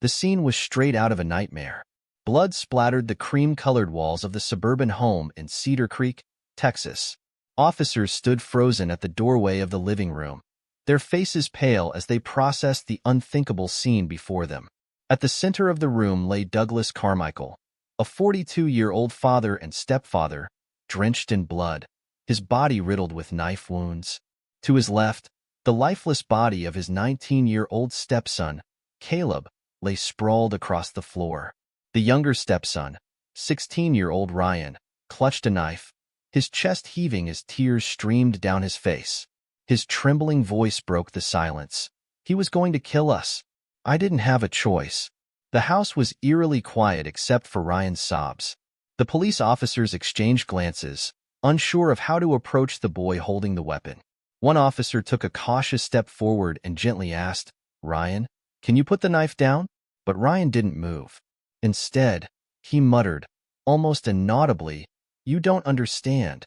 The scene was straight out of a nightmare. Blood splattered the cream-colored walls of the suburban home in Cedar Creek, Texas. Officers stood frozen at the doorway of the living room, their faces pale as they processed the unthinkable scene before them. At the center of the room lay Douglas Carmichael, a 42-year-old father and stepfather, drenched in blood, his body riddled with knife wounds. To his left, the lifeless body of his 19-year-old stepson, Caleb, lay sprawled across the floor. The younger stepson, 16-year-old Ryan, clutched a knife, his chest heaving as tears streamed down his face. His trembling voice broke the silence. "He was going to kill us. I didn't have a choice." The house was eerily quiet except for Ryan's sobs. The police officers exchanged glances, unsure of how to approach the boy holding the weapon. One officer took a cautious step forward and gently asked, "Ryan, can you put the knife down?" But Ryan didn't move. Instead, he muttered, almost inaudibly, "You don't understand."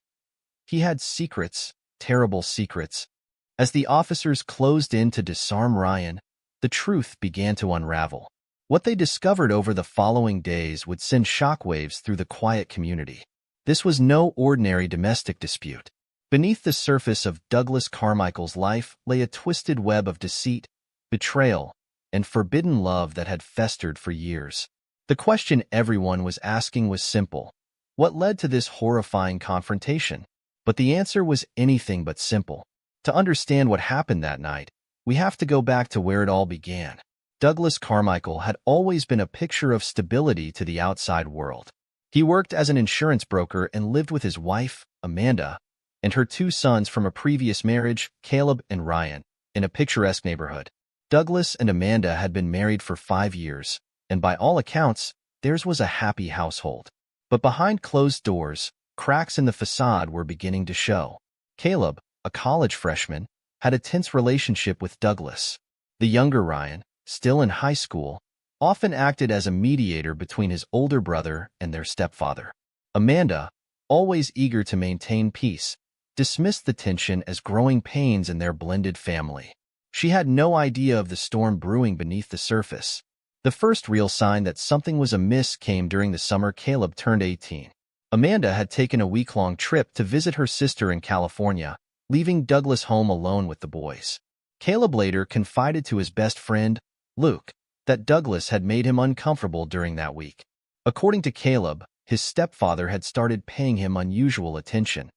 He had secrets, terrible secrets. As the officers closed in to disarm Ryan, the truth began to unravel. What they discovered over the following days would send shockwaves through the quiet community. This was no ordinary domestic dispute. Beneath the surface of Douglas Carmichael's life lay a twisted web of deceit, betrayal, and forbidden love that had festered for years. The question everyone was asking was simple: what led to this horrifying confrontation? But the answer was anything but simple. To understand what happened that night, we have to go back to where it all began. Douglas Carmichael had always been a picture of stability to the outside world. He worked as an insurance broker and lived with his wife, Amanda, and her two sons from a previous marriage, Caleb and Ryan, in a picturesque neighborhood. Douglas and Amanda had been married for 5 years, and by all accounts, theirs was a happy household. But behind closed doors, cracks in the facade were beginning to show. Caleb, a college freshman, had a tense relationship with Douglas. The younger Ryan, still in high school, often acted as a mediator between his older brother and their stepfather. Amanda, always eager to maintain peace, dismissed the tension as growing pains in their blended family. She had no idea of the storm brewing beneath the surface. The first real sign that something was amiss came during the summer Caleb turned 18. Amanda had taken a week-long trip to visit her sister in California, leaving Douglas home alone with the boys. Caleb later confided to his best friend, Luke, that Douglas had made him uncomfortable during that week. According to Caleb, his stepfather had started paying him unusual attention,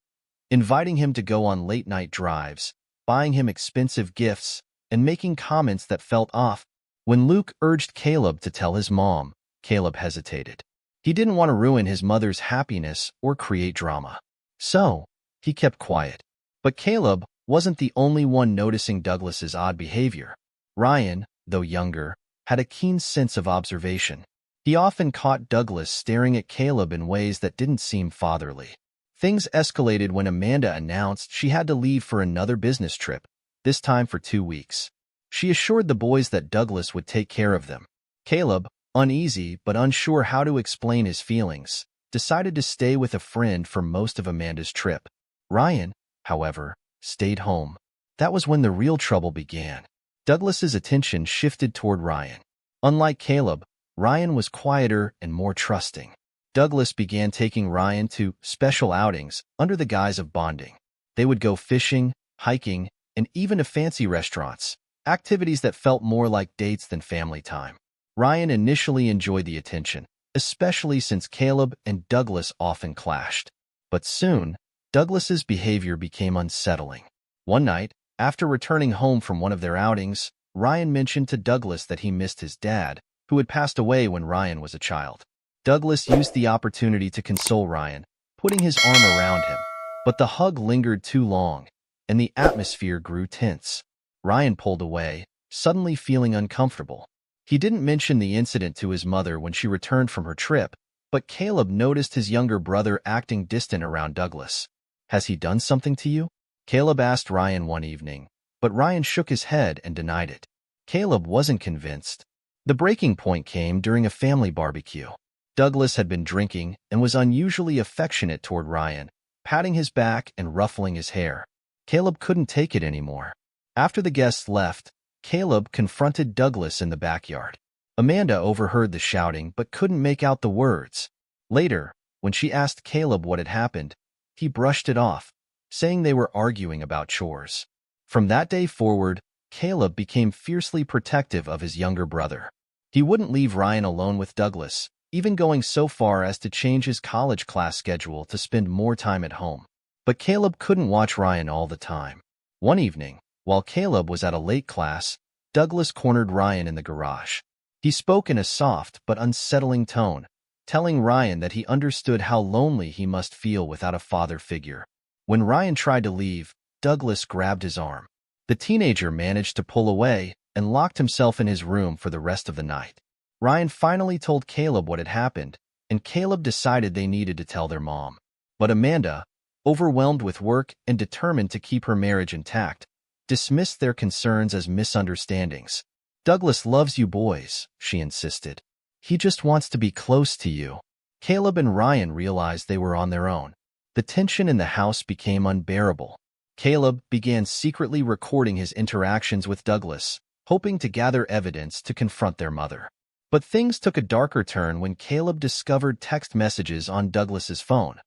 inviting him to go on late-night drives, buying him expensive gifts, and making comments that felt off. When Luke urged Caleb to tell his mom, Caleb hesitated. He didn't want to ruin his mother's happiness or create drama. So, he kept quiet. But Caleb wasn't the only one noticing Douglas's odd behavior. Ryan, though younger, had a keen sense of observation. He often caught Douglas staring at Caleb in ways that didn't seem fatherly. Things escalated when Amanda announced she had to leave for another business trip, this time for 2 weeks. She assured the boys that Douglas would take care of them. Caleb, uneasy but unsure how to explain his feelings, decided to stay with a friend for most of Amanda's trip. Ryan, however, stayed home. That was when the real trouble began. Douglas's attention shifted toward Ryan. Unlike Caleb, Ryan was quieter and more trusting. Douglas began taking Ryan to special outings under the guise of bonding. They would go fishing, hiking, and even to fancy restaurants, activities that felt more like dates than family time. Ryan initially enjoyed the attention, especially since Caleb and Douglas often clashed. But soon, Douglas's behavior became unsettling. One night, after returning home from one of their outings, Ryan mentioned to Douglas that he missed his dad, who had passed away when Ryan was a child. Douglas used the opportunity to console Ryan, putting his arm around him. But the hug lingered too long, and the atmosphere grew tense. Ryan pulled away, suddenly feeling uncomfortable. He didn't mention the incident to his mother when she returned from her trip, but Caleb noticed his younger brother acting distant around Douglas. "Has he done something to you?" Caleb asked Ryan one evening, but Ryan shook his head and denied it. Caleb wasn't convinced. The breaking point came during a family barbecue. Douglas had been drinking and was unusually affectionate toward Ryan, patting his back and ruffling his hair. Caleb couldn't take it anymore. After the guests left, Caleb confronted Douglas in the backyard. Amanda overheard the shouting but couldn't make out the words. Later, when she asked Caleb what had happened, he brushed it off, saying they were arguing about chores. From that day forward, Caleb became fiercely protective of his younger brother. He wouldn't leave Ryan alone with Douglas, even going so far as to change his college class schedule to spend more time at home. But Caleb couldn't watch Ryan all the time. One evening, while Caleb was at a late class, Douglas cornered Ryan in the garage. He spoke in a soft but unsettling tone, telling Ryan that he understood how lonely he must feel without a father figure. When Ryan tried to leave, Douglas grabbed his arm. The teenager managed to pull away and locked himself in his room for the rest of the night. Ryan finally told Caleb what had happened, and Caleb decided they needed to tell their mom. But Amanda, overwhelmed with work and determined to keep her marriage intact, dismissed their concerns as misunderstandings. "Douglas loves you boys," she insisted. "He just wants to be close to you." Caleb and Ryan realized they were on their own. The tension in the house became unbearable. Caleb began secretly recording his interactions with Douglas, hoping to gather evidence to confront their mother. But things took a darker turn when Caleb discovered text messages on Douglas's phone,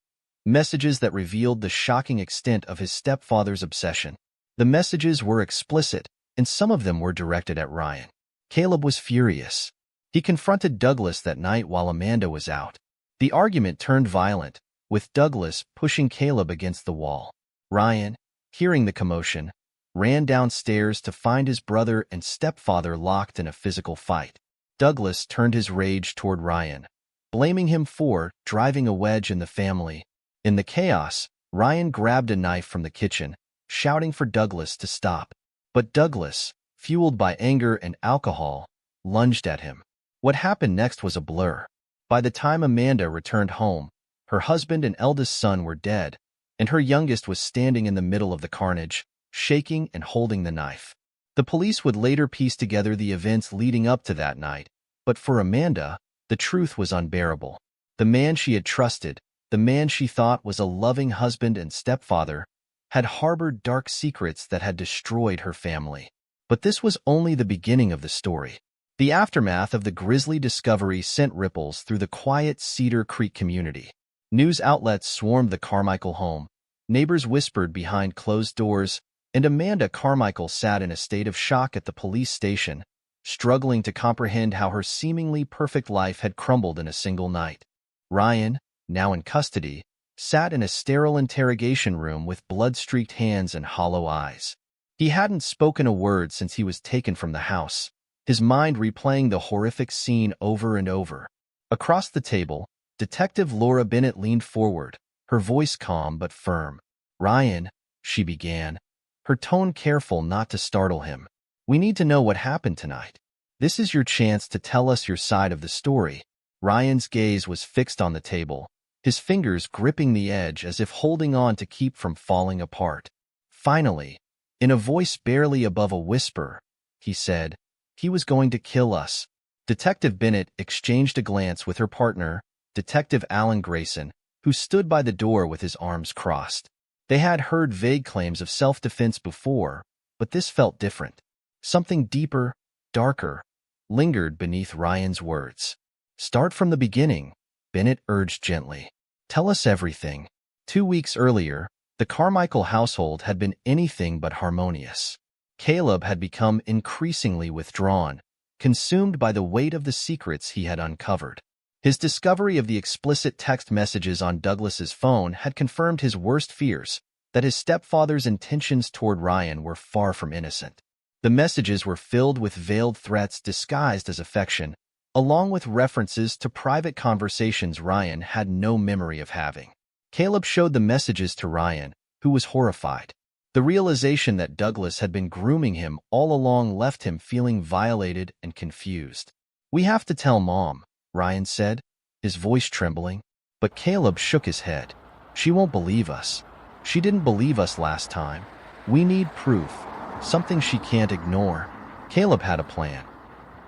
messages that revealed the shocking extent of his stepfather's obsession. The messages were explicit, and some of them were directed at Ryan. Caleb was furious. He confronted Douglas that night while Amanda was out. The argument turned violent, with Douglas pushing Caleb against the wall. Ryan, hearing the commotion, ran downstairs to find his brother and stepfather locked in a physical fight. Douglas turned his rage toward Ryan, blaming him for driving a wedge in the family. In the chaos, Ryan grabbed a knife from the kitchen, shouting for Douglas to stop. But Douglas, fueled by anger and alcohol, lunged at him. What happened next was a blur. By the time Amanda returned home, her husband and eldest son were dead, and her youngest was standing in the middle of the carnage, shaking and holding the knife. The police would later piece together the events leading up to that night, but for Amanda, the truth was unbearable. The man she had trusted, the man she thought was a loving husband and stepfather, had harbored dark secrets that had destroyed her family. But this was only the beginning of the story. The aftermath of the grisly discovery sent ripples through the quiet Cedar Creek community. News outlets swarmed the Carmichael home. Neighbors whispered behind closed doors, and Amanda Carmichael sat in a state of shock at the police station, struggling to comprehend how her seemingly perfect life had crumbled in a single night. Ryan, now in custody, sat in a sterile interrogation room with blood-streaked hands and hollow eyes. He hadn't spoken a word since he was taken from the house, his mind replaying the horrific scene over and over. Across the table, Detective Laura Bennett leaned forward, her voice calm but firm. "Ryan," she began, her tone careful not to startle him, "we need to know what happened tonight. This is your chance to tell us your side of the story." Ryan's gaze was fixed on the table, his fingers gripping the edge as if holding on to keep from falling apart. Finally, in a voice barely above a whisper, he said, "He was going to kill us." Detective Bennett exchanged a glance with her partner, Detective Alan Grayson, who stood by the door with his arms crossed. They had heard vague claims of self-defense before, but this felt different. Something deeper, darker, lingered beneath Ryan's words. "Start from the beginning," Bennett urged gently. "Tell us everything." 2 weeks earlier, the Carmichael household had been anything but harmonious. Caleb had become increasingly withdrawn, consumed by the weight of the secrets he had uncovered. His discovery of the explicit text messages on Douglas's phone had confirmed his worst fears, that his stepfather's intentions toward Ryan were far from innocent. The messages were filled with veiled threats disguised as affection, along with references to private conversations Ryan had no memory of having. Caleb showed the messages to Ryan, who was horrified. The realization that Douglas had been grooming him all along left him feeling violated and confused. "We have to tell Mom," Ryan said, his voice trembling. But Caleb shook his head. "She won't believe us. She didn't believe us last time. We need proof, something she can't ignore." Caleb had a plan.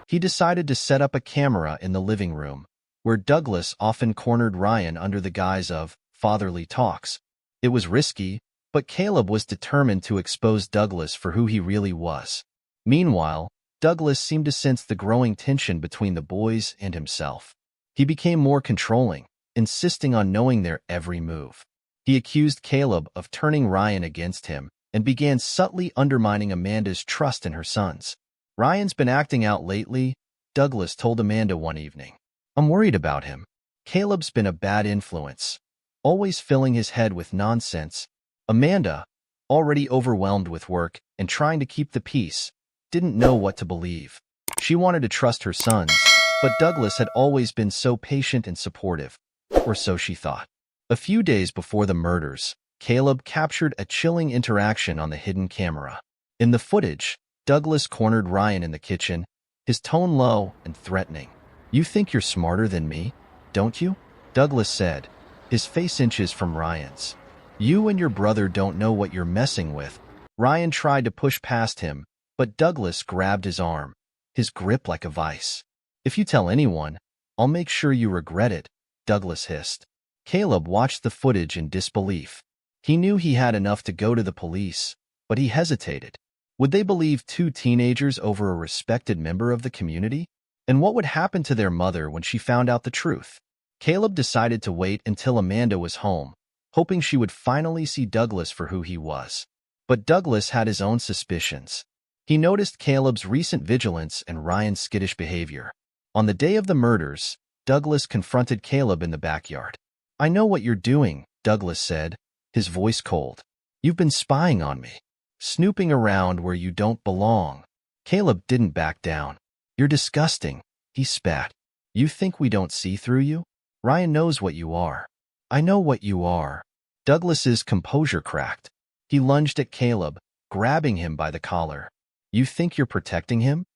He decided to set up a camera in the living room, where Douglas often cornered Ryan under the guise of fatherly talks. It was risky, but Caleb was determined to expose Douglas for who he really was. Meanwhile, Douglas seemed to sense the growing tension between the boys and himself. He became more controlling, insisting on knowing their every move. He accused Caleb of turning Ryan against him and began subtly undermining Amanda's trust in her sons. "Ryan's been acting out lately," Douglas told Amanda one evening. "I'm worried about him. Caleb's been a bad influence, always filling his head with nonsense." Amanda, already overwhelmed with work and trying to keep the peace, didn't know what to believe. She wanted to trust her sons, but Douglas had always been so patient and supportive, or so she thought. A few days before the murders, Caleb captured a chilling interaction on the hidden camera. In the footage, Douglas cornered Ryan in the kitchen, his tone low and threatening. "You think you're smarter than me, don't you?" Douglas said, his face inches from Ryan's. "You and your brother don't know what you're messing with." Ryan tried to push past him, but Douglas grabbed his arm, his grip like a vice. "If you tell anyone, I'll make sure you regret it," Douglas hissed. Caleb watched the footage in disbelief. He knew he had enough to go to the police, but he hesitated. Would they believe two teenagers over a respected member of the community? And what would happen to their mother when she found out the truth? Caleb decided to wait until Amanda was home, hoping she would finally see Douglas for who he was. But Douglas had his own suspicions. He noticed Caleb's recent vigilance and Ryan's skittish behavior. On the day of the murders, Douglas confronted Caleb in the backyard. "I know what you're doing," Douglas said, his voice cold. "You've been spying on me, snooping around where you don't belong." Caleb didn't back down. "You're disgusting," he spat. "You think we don't see through you? Ryan knows what you are." "I know what you are." Douglas's composure cracked. He lunged at Caleb, grabbing him by the collar. "You think you're protecting him?"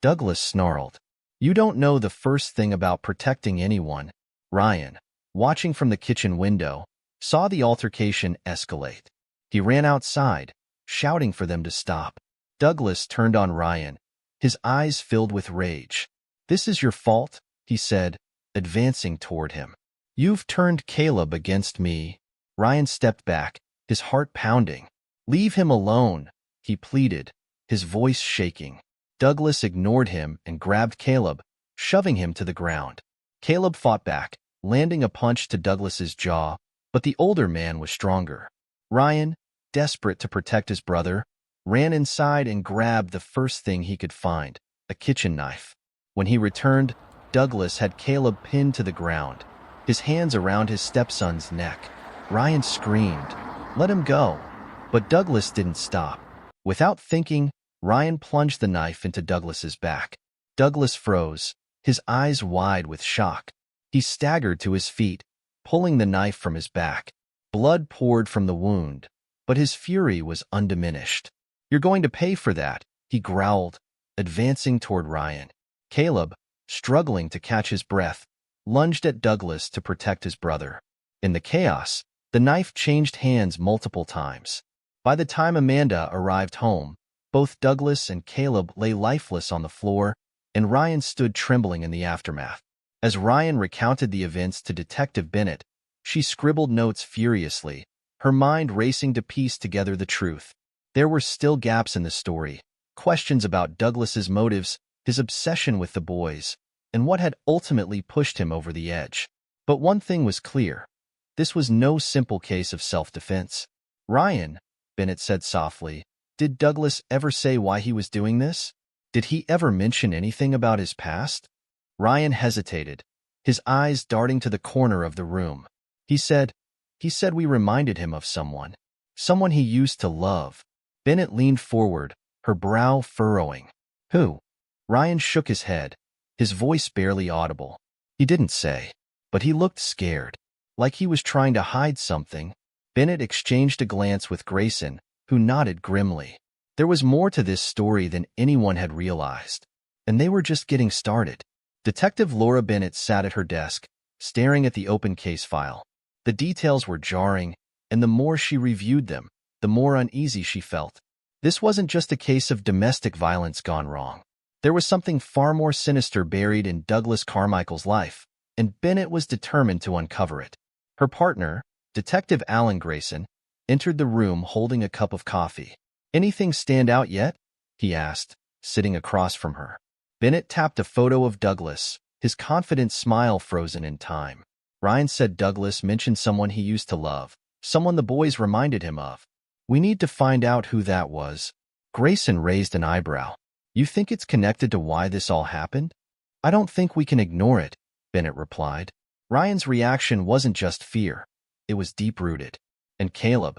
Douglas snarled. "You don't know the first thing about protecting anyone." Ryan, watching from the kitchen window, saw the altercation escalate. He ran outside, shouting for them to stop. Douglas turned on Ryan, his eyes filled with rage. "This is your fault," he said, advancing toward him. "You've turned Caleb against me." Ryan stepped back, his heart pounding. "Leave him alone," he pleaded, his voice shaking. Douglas ignored him and grabbed Caleb, shoving him to the ground. Caleb fought back, landing a punch to Douglas's jaw, but the older man was stronger. Ryan, desperate to protect his brother, ran inside and grabbed the first thing he could find, a kitchen knife. When he returned, Douglas had Caleb pinned to the ground, his hands around his stepson's neck. Ryan screamed, "Let him go!" But Douglas didn't stop. Without thinking, Ryan plunged the knife into Douglas's back. Douglas froze, his eyes wide with shock. He staggered to his feet, pulling the knife from his back. Blood poured from the wound, but his fury was undiminished. "You're going to pay for that," he growled, advancing toward Ryan. Caleb, struggling to catch his breath, lunged at Douglas to protect his brother. In the chaos, the knife changed hands multiple times. By the time Amanda arrived home, both Douglas and Caleb lay lifeless on the floor, and Ryan stood trembling in the aftermath. As Ryan recounted the events to Detective Bennett, she scribbled notes furiously, her mind racing to piece together the truth. There were still gaps in the story, questions about Douglas's motives, his obsession with the boys, and what had ultimately pushed him over the edge. But one thing was clear. This was no simple case of self-defense. "Ryan," Bennett said softly, "did Douglas ever say why he was doing this? Did he ever mention anything about his past?" Ryan hesitated, his eyes darting to the corner of the room. He said we reminded him of someone he used to love." Bennett leaned forward, her brow furrowing. "Who?" Ryan shook his head, his voice barely audible. "He didn't say, but he looked scared, like he was trying to hide something." Bennett exchanged a glance with Grayson, who nodded grimly. There was more to this story than anyone had realized, and they were just getting started. Detective Laura Bennett sat at her desk, staring at the open case file. The details were jarring, and the more she reviewed them, the more uneasy she felt. This wasn't just a case of domestic violence gone wrong. There was something far more sinister buried in Douglas Carmichael's life, and Bennett was determined to uncover it. Her partner, Detective Alan Grayson, entered the room holding a cup of coffee. "Anything stand out yet?" he asked, sitting across from her. Bennett tapped a photo of Douglas, his confident smile frozen in time. Ryan said Douglas mentioned someone he used to love, someone the boys reminded him of. We need to find out who that was. Grayson raised an eyebrow. You think it's connected to why this all happened? I don't think we can ignore it, Bennett replied. Ryan's reaction wasn't just fear. It was deep-rooted. And Caleb,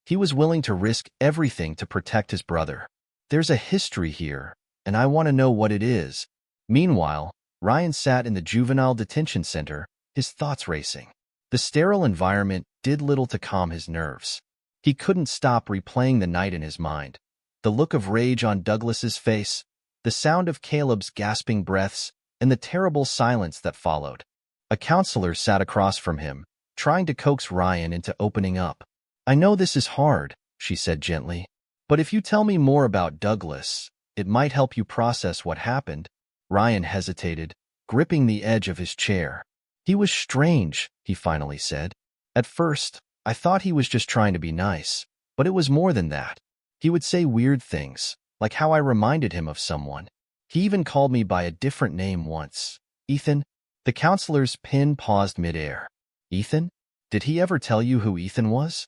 he was willing to risk everything to protect his brother. There's a history here, and I want to know what it is. Meanwhile, Ryan sat in the juvenile detention center, his thoughts racing. The sterile environment did little to calm his nerves. He couldn't stop replaying the night in his mind. The look of rage on Douglas's face, the sound of Caleb's gasping breaths, and the terrible silence that followed. A counselor sat across from him, trying to coax Ryan into opening up. I know this is hard, she said gently, but if you tell me more about Douglas, it might help you process what happened. Ryan hesitated, gripping the edge of his chair. He was strange, he finally said. At first, I thought he was just trying to be nice, but it was more than that. He would say weird things, like how I reminded him of someone. He even called me by a different name once. Ethan? The counselor's pen paused midair. Ethan? Did he ever tell you who Ethan was?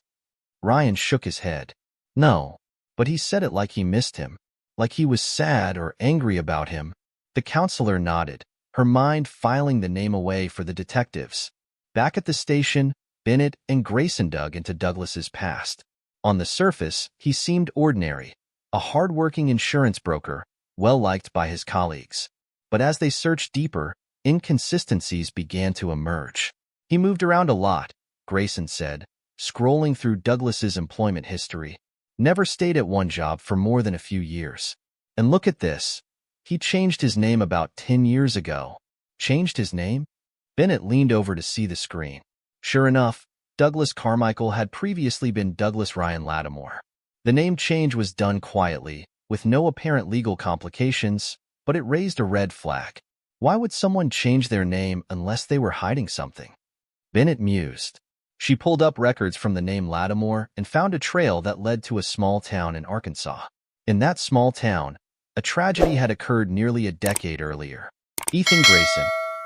Ryan shook his head. No, but he said it like he missed him, like he was sad or angry about him. The counselor nodded, her mind filing the name away for the detectives. Back at the station, Bennett and Grayson dug into Douglas's past. On the surface, he seemed ordinary, a hard-working insurance broker, well-liked by his colleagues. But as they searched deeper, inconsistencies began to emerge. He moved around a lot, Grayson said, scrolling through Douglas's employment history. Never stayed at one job for more than a few years. And look at this. He changed his name about 10 years ago. Changed his name? Bennett leaned over to see the screen. Sure enough, Douglas Carmichael had previously been Douglas Ryan Lattimore. The name change was done quietly, with no apparent legal complications, but it raised a red flag. Why would someone change their name unless they were hiding something? Bennett mused. She pulled up records from the name Lattimore and found a trail that led to a small town in Arkansas. In that small town, a tragedy had occurred nearly a decade earlier. Ethan Grayson,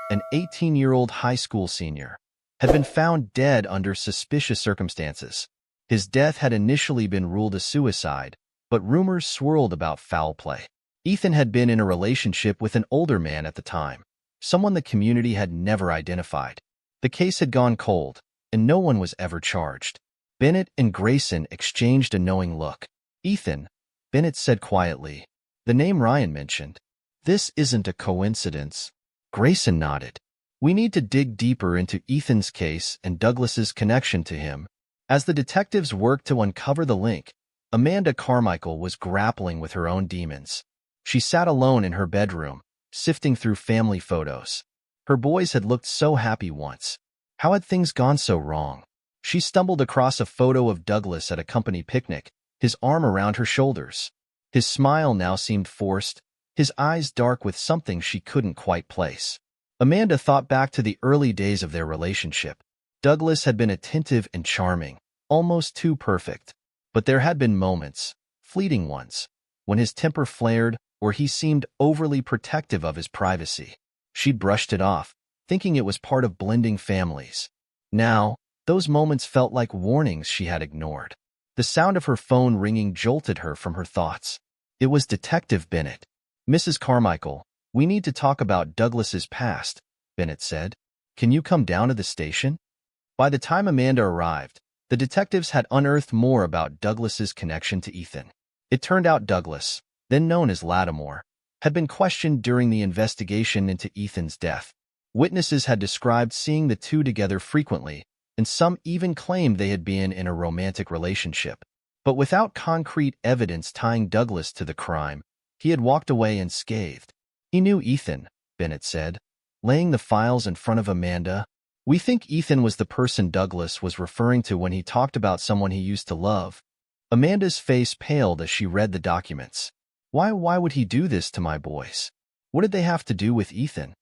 an 18-year-old high school senior, had been found dead under suspicious circumstances. His death had initially been ruled a suicide, but rumors swirled about foul play. Ethan had been in a relationship with an older man at the time, someone the community had never identified. The case had gone cold, and no one was ever charged. Bennett and Grayson exchanged a knowing look. Ethan, Bennett said quietly, the name Ryan mentioned. This isn't a coincidence. Grayson nodded. We need to dig deeper into Ethan's case and Douglas's connection to him. As the detectives worked to uncover the link, Amanda Carmichael was grappling with her own demons. She sat alone in her bedroom, sifting through family photos. Her boys had looked so happy once. How had things gone so wrong? She stumbled across a photo of Douglas at a company picnic, his arm around her shoulders. His smile now seemed forced, his eyes dark with something she couldn't quite place. Amanda thought back to the early days of their relationship. Douglas had been attentive and charming, almost too perfect. But there had been moments, fleeting ones, when his temper flared or he seemed overly protective of his privacy. She brushed it off, thinking it was part of blending families. Now, those moments felt like warnings she had ignored. The sound of her phone ringing jolted her from her thoughts. It was Detective Bennett. Mrs. Carmichael, we need to talk about Douglas's past, Bennett said. Can you come down to the station? By the time Amanda arrived, the detectives had unearthed more about Douglas's connection to Ethan. It turned out Douglas, then known as Lattimore, had been questioned during the investigation into Ethan's death. Witnesses had described seeing the two together frequently, and some even claimed they had been in a romantic relationship. But without concrete evidence tying Douglas to the crime, he had walked away unscathed. He knew Ethan, Bennett said, laying the files in front of Amanda. We think Ethan was the person Douglas was referring to when he talked about someone he used to love. Amanda's face paled as she read the documents. Why would he do this to my boys? What did they have to do with Ethan?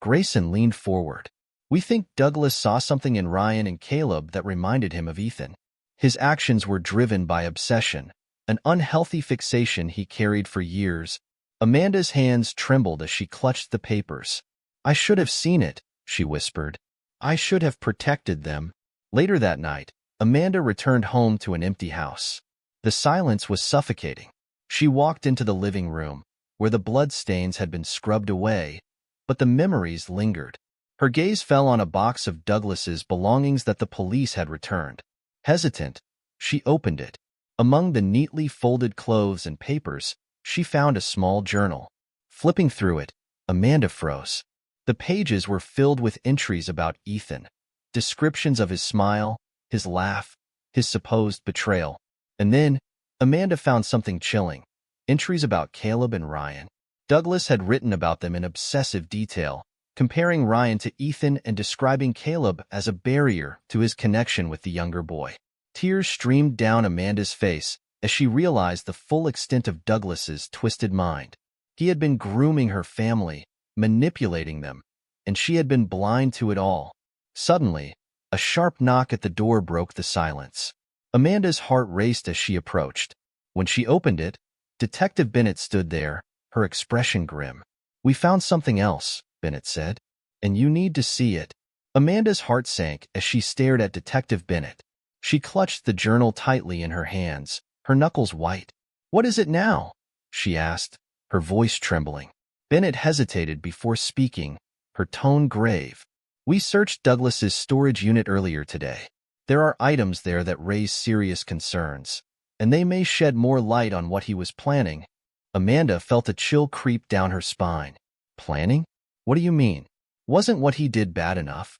Grayson leaned forward. We think Douglas saw something in Ryan and Caleb that reminded him of Ethan. His actions were driven by obsession, an unhealthy fixation he carried for years. Amanda's hands trembled as she clutched the papers. "I should have seen it," she whispered. "I should have protected them." Later that night, Amanda returned home to an empty house. The silence was suffocating. She walked into the living room, where the bloodstains had been scrubbed away, but the memories lingered. Her gaze fell on a box of Douglas's belongings that the police had returned. Hesitant, she opened it. Among the neatly folded clothes and papers, she found a small journal. Flipping through it, Amanda froze. The pages were filled with entries about Ethan, descriptions of his smile, his laugh, his supposed betrayal. And then, Amanda found something chilling. Entries about Caleb and Ryan. Douglas had written about them in obsessive detail, comparing Ryan to Ethan and describing Caleb as a barrier to his connection with the younger boy. Tears streamed down Amanda's face as she realized the full extent of Douglas's twisted mind. He had been grooming her family, manipulating them, and she had been blind to it all. Suddenly, a sharp knock at the door broke the silence. Amanda's heart raced as she approached. When she opened it, Detective Bennett stood there, her expression grim. "We found something else," Bennett said, "and you need to see it." Amanda's heart sank as she stared at Detective Bennett. She clutched the journal tightly in her hands, her knuckles white. "What is it now?" she asked, her voice trembling. Bennett hesitated before speaking, her tone grave. "We searched Douglas's storage unit earlier today. There are items there that raise serious concerns, and they may shed more light on what he was planning." Amanda felt a chill creep down her spine. "Planning? What do you mean? Wasn't what he did bad enough?"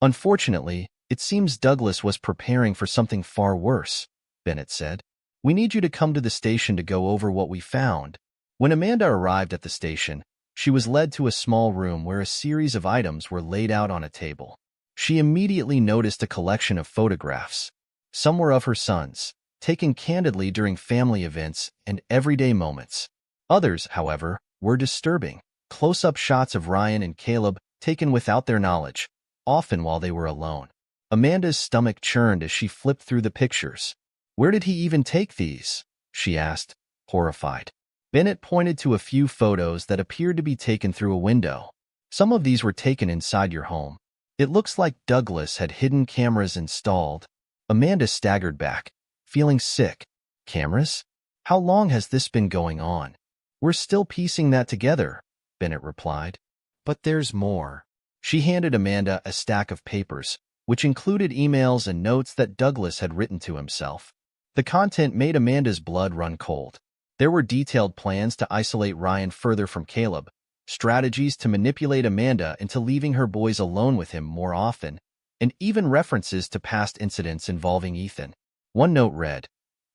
"Unfortunately, it seems Douglas was preparing for something far worse," Bennett said. "We need you to come to the station to go over what we found." When Amanda arrived at the station, she was led to a small room where a series of items were laid out on a table. She immediately noticed a collection of photographs. Some were of her sons, taken candidly during family events and everyday moments. Others, however, were disturbing. Close-up shots of Ryan and Caleb taken without their knowledge, often while they were alone. Amanda's stomach churned as she flipped through the pictures. "Where did he even take these?" she asked, horrified. Bennett pointed to a few photos that appeared to be taken through a window. "Some of these were taken inside your home. It looks like Douglas had hidden cameras installed." Amanda staggered back, feeling sick. "Cameras? How long has this been going on?" "We're still piecing that together," Bennett replied. "But there's more." She handed Amanda a stack of papers, which included emails and notes that Douglas had written to himself. The content made Amanda's blood run cold. There were detailed plans to isolate Ryan further from Caleb, strategies to manipulate Amanda into leaving her boys alone with him more often, and even references to past incidents involving Ethan. One note read,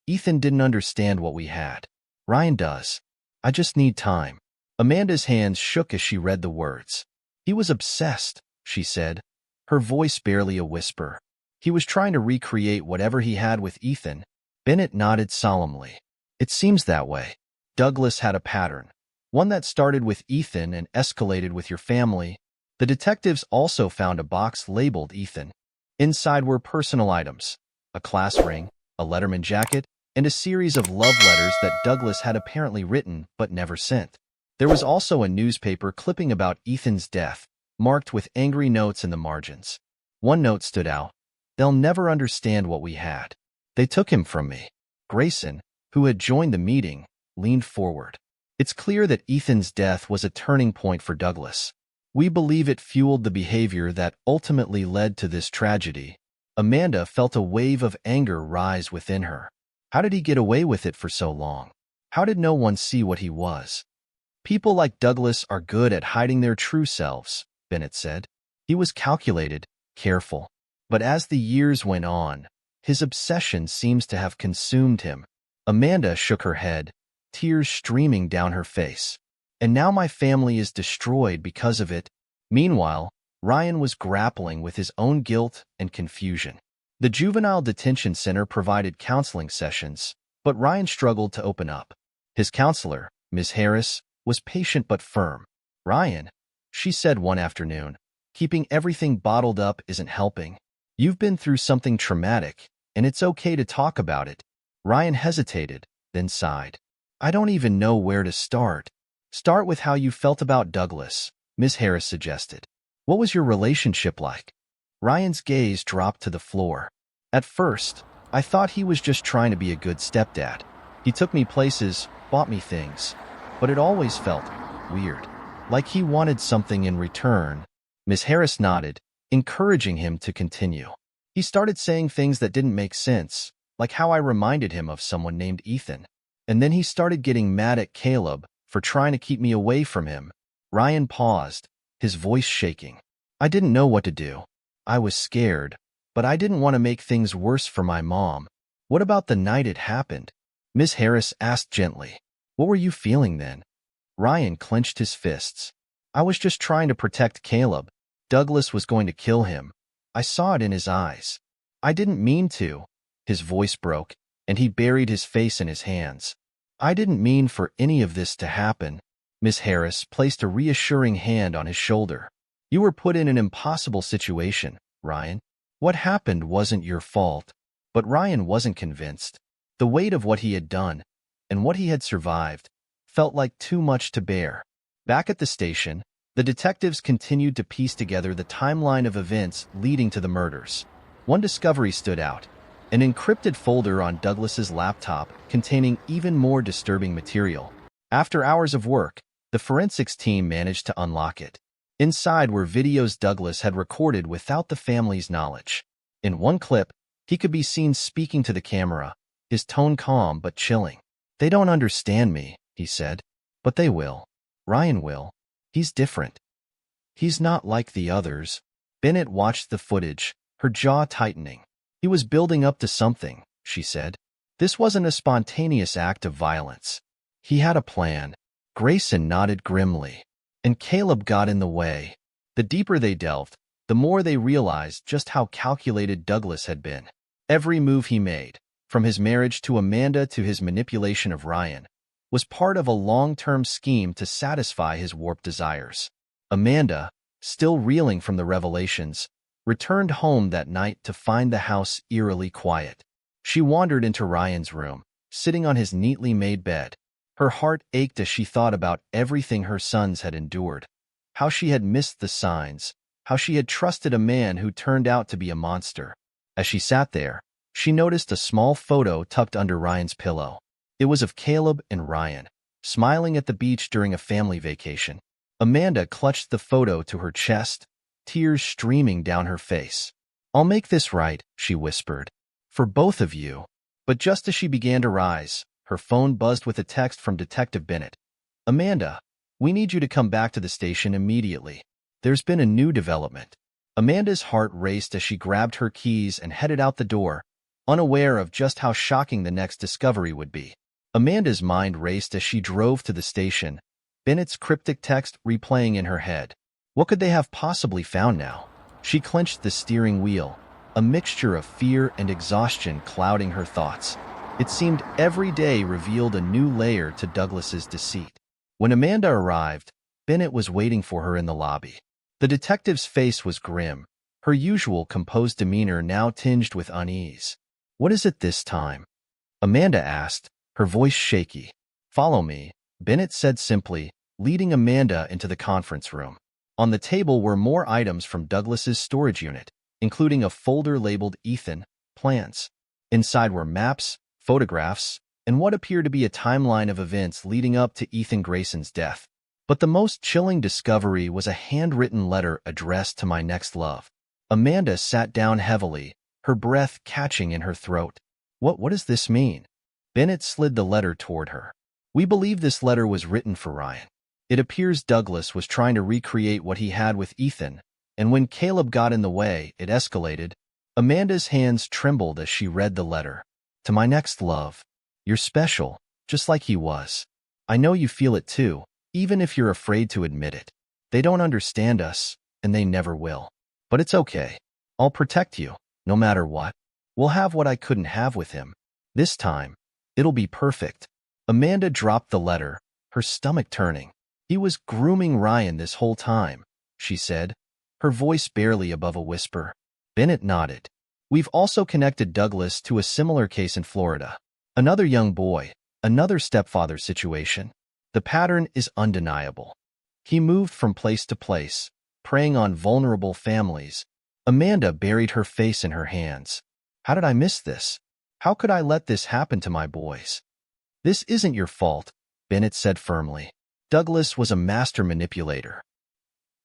"Ethan didn't understand what we had. Ryan does. I just need time." Amanda's hands shook as she read the words. "He was obsessed," she said, her voice barely a whisper. "He was trying to recreate whatever he had with Ethan." Bennett nodded solemnly. "It seems that way. Douglas had a pattern, one that started with Ethan and escalated with your family." The detectives also found a box labeled Ethan. Inside were personal items, a class ring, a Letterman jacket, and a series of love letters that Douglas had apparently written but never sent. There was also a newspaper clipping about Ethan's death, marked with angry notes in the margins. One note stood out. "They'll never understand what we had. They took him from me." Grayson, who had joined the meeting, leaned forward. "It's clear that Ethan's death was a turning point for Douglas. We believe it fueled the behavior that ultimately led to this tragedy." Amanda felt a wave of anger rise within her. How did he get away with it for so long? How did no one see what he was? "People like Douglas are good at hiding their true selves," Bennett said. "He was calculated, careful. But as the years went on, his obsession seems to have consumed him." Amanda shook her head, tears streaming down her face. "And now my family is destroyed because of it." Meanwhile, Ryan was grappling with his own guilt and confusion. The juvenile detention center provided counseling sessions, but Ryan struggled to open up. His counselor, Ms. Harris, was patient but firm. "Ryan," she said one afternoon, "keeping everything bottled up isn't helping. You've been through something traumatic, and it's okay to talk about it." Ryan hesitated, then sighed. "I don't even know where to start." Start with how you felt about Douglas, Ms. Harris suggested. What was your relationship like? Ryan's gaze dropped to the floor. At first, I thought he was just trying to be a good stepdad. He took me places, bought me things, but it always felt weird. Like he wanted something in return. Ms. Harris nodded, encouraging him to continue. He started saying things that didn't make sense, like how I reminded him of someone named Ethan. And then he started getting mad at Caleb for trying to keep me away from him. Ryan paused, his voice shaking. I didn't know what to do. I was scared, but I didn't want to make things worse for my mom. What about the night it happened? Ms. Harris asked gently. What were you feeling then? Ryan clenched his fists. I was just trying to protect Caleb. Douglas was going to kill him. I saw it in his eyes. I didn't mean to. His voice broke, and he buried his face in his hands. I didn't mean for any of this to happen. Miss Harris placed a reassuring hand on his shoulder. You were put in an impossible situation, Ryan. What happened wasn't your fault. But Ryan wasn't convinced. The weight of what he had done, and what he had survived, felt like too much to bear. Back at the station, the detectives continued to piece together the timeline of events leading to the murders. One discovery stood out: an encrypted folder on Douglas's laptop containing even more disturbing material. After hours of work, the forensics team managed to unlock it. Inside were videos Douglas had recorded without the family's knowledge. In one clip, he could be seen speaking to the camera, his tone calm but chilling. They don't understand me, he said, but they will. Ryan will. He's different. He's not like the others. Bennett watched the footage, her jaw tightening. He was building up to something, she said. This wasn't a spontaneous act of violence. He had a plan. Grayson nodded grimly. And Caleb got in the way. The deeper they delved, the more they realized just how calculated Douglas had been. Every move he made, from his marriage to Amanda to his manipulation of Ryan, was part of a long-term scheme to satisfy his warped desires. Amanda, still reeling from the revelations, returned home that night to find the house eerily quiet. She wandered into Ryan's room, sitting on his neatly made bed. Her heart ached as she thought about everything her sons had endured, how she had missed the signs, how she had trusted a man who turned out to be a monster. As she sat there, she noticed a small photo tucked under Ryan's pillow. It was of Caleb and Ryan, smiling at the beach during a family vacation. Amanda clutched the photo to her chest, tears streaming down her face. I'll make this right, she whispered. For both of you. But just as she began to rise, her phone buzzed with a text from Detective Bennett. Amanda, we need you to come back to the station immediately. There's been a new development. Amanda's heart raced as she grabbed her keys and headed out the door, unaware of just how shocking the next discovery would be. Amanda's mind raced as she drove to the station, Bennett's cryptic text replaying in her head. What could they have possibly found now? She clenched the steering wheel, a mixture of fear and exhaustion clouding her thoughts. It seemed every day revealed a new layer to Douglas's deceit. When Amanda arrived, Bennett was waiting for her in the lobby. The detective's face was grim, her usual composed demeanor now tinged with unease. What is it this time? Amanda asked, her voice shaky. Follow me, Bennett said simply, leading Amanda into the conference room. On the table were more items from Douglas's storage unit, including a folder labeled Ethan, plans. Inside were maps, photographs, and what appeared to be a timeline of events leading up to Ethan Grayson's death. But the most chilling discovery was a handwritten letter addressed to my next love. Amanda sat down heavily, her breath catching in her throat. What does this mean? Bennett slid the letter toward her. We believe this letter was written for Ryan. It appears Douglas was trying to recreate what he had with Ethan, and when Caleb got in the way, it escalated. Amanda's hands trembled as she read the letter. To my next love. You're special, just like he was. I know you feel it too, even if you're afraid to admit it. They don't understand us, and they never will. But it's okay. I'll protect you, no matter what. We'll have what I couldn't have with him. This time, it'll be perfect. Amanda dropped the letter, her stomach turning. He was grooming Ryan this whole time, she said, her voice barely above a whisper. Bennett nodded. We've also connected Douglas to a similar case in Florida. Another young boy, another stepfather situation. The pattern is undeniable. He moved from place to place, preying on vulnerable families. Amanda buried her face in her hands. How did I miss this? How could I let this happen to my boys? This isn't your fault, Bennett said firmly. Douglas was a master manipulator.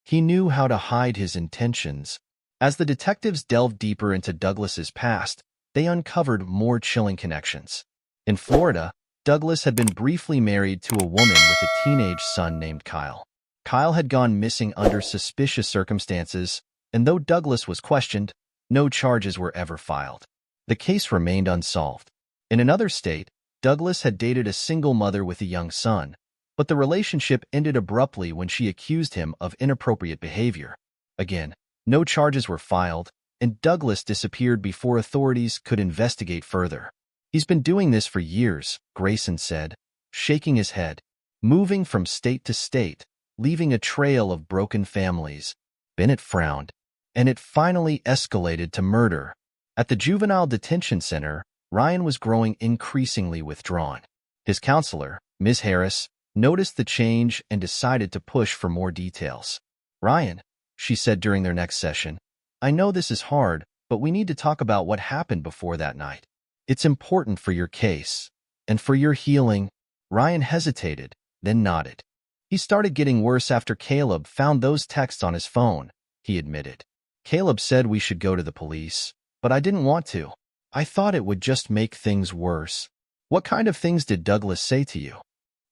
He knew how to hide his intentions. As the detectives delved deeper into Douglas's past, they uncovered more chilling connections. In Florida, Douglas had been briefly married to a woman with a teenage son named Kyle. Kyle had gone missing under suspicious circumstances, and though Douglas was questioned, no charges were ever filed. The case remained unsolved. In another state, Douglas had dated a single mother with a young son, but the relationship ended abruptly when she accused him of inappropriate behavior. Again, no charges were filed, and Douglas disappeared before authorities could investigate further. He's been doing this for years, Grayson said, shaking his head, moving from state to state, leaving a trail of broken families. Bennett frowned, and it finally escalated to murder. At the juvenile detention center, Ryan was growing increasingly withdrawn. His counselor, Ms. Harris, noticed the change and decided to push for more details. Ryan, she said during their next session, I know this is hard, but we need to talk about what happened before that night. It's important for your case, and for your healing. Ryan hesitated, then nodded. He started getting worse after Caleb found those texts on his phone, he admitted. Caleb said we should go to the police, but I didn't want to. I thought it would just make things worse. What kind of things did Douglas say to you?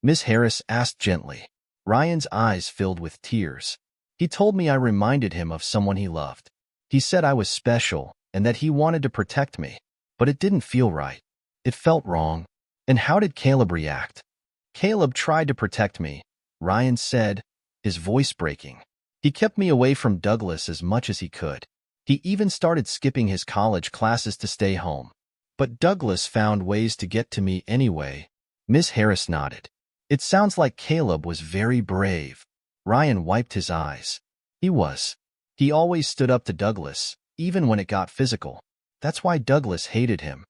Miss Harris asked gently. Ryan's eyes filled with tears. He told me I reminded him of someone he loved. He said I was special and that he wanted to protect me, but it didn't feel right. It felt wrong. And how did Caleb react? Caleb tried to protect me, Ryan said, his voice breaking. He kept me away from Douglas as much as he could. He even started skipping his college classes to stay home. But Douglas found ways to get to me anyway. Miss Harris nodded. It sounds like Caleb was very brave. Ryan wiped his eyes. He was. He always stood up to Douglas, even when it got physical. That's why Douglas hated him.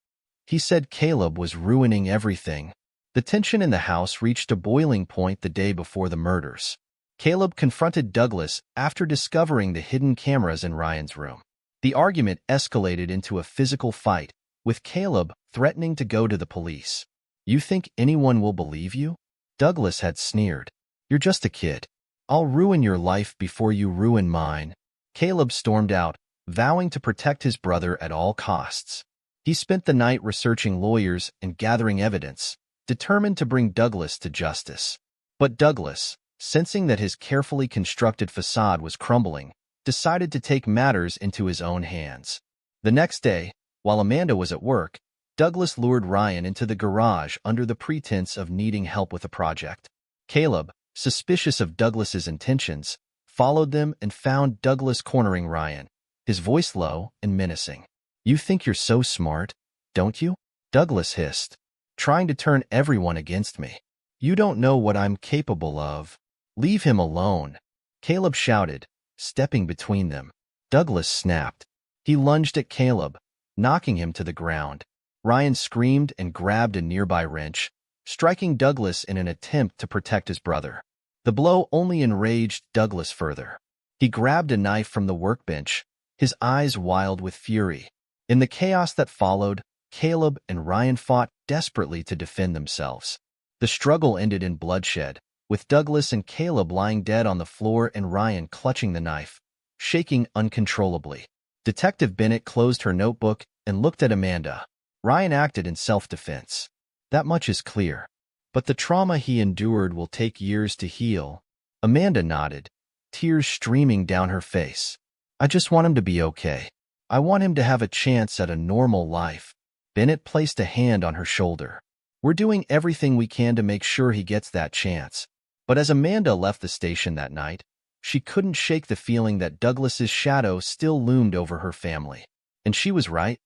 He said Caleb was ruining everything. The tension in the house reached a boiling point the day before the murders. Caleb confronted Douglas after discovering the hidden cameras in Ryan's room. The argument escalated into a physical fight, with Caleb threatening to go to the police. You think anyone will believe you? Douglas had sneered. You're just a kid. I'll ruin your life before you ruin mine. Caleb stormed out, vowing to protect his brother at all costs. He spent the night researching lawyers and gathering evidence, determined to bring Douglas to justice. But Douglas, sensing that his carefully constructed facade was crumbling, decided to take matters into his own hands. The next day, while Amanda was at work, Douglas lured Ryan into the garage under the pretense of needing help with a project. Caleb, suspicious of Douglas's intentions, followed them and found Douglas cornering Ryan, his voice low and menacing. You think you're so smart, don't you? Douglas hissed, trying to turn everyone against me. You don't know what I'm capable of. Leave him alone. Caleb shouted, stepping between them. Douglas snapped. He lunged at Caleb, knocking him to the ground. Ryan screamed and grabbed a nearby wrench, striking Douglas in an attempt to protect his brother. The blow only enraged Douglas further. He grabbed a knife from the workbench, his eyes wild with fury. In the chaos that followed, Caleb and Ryan fought desperately to defend themselves. The struggle ended in bloodshed, with Douglas and Caleb lying dead on the floor and Ryan clutching the knife, shaking uncontrollably. Detective Bennett closed her notebook and looked at Amanda. Ryan acted in self-defense. That much is clear. But the trauma he endured will take years to heal. Amanda nodded, tears streaming down her face. I just want him to be okay. I want him to have a chance at a normal life. Bennett placed a hand on her shoulder. We're doing everything we can to make sure he gets that chance. But as Amanda left the station that night, she couldn't shake the feeling that Douglas's shadow still loomed over her family. And she was right.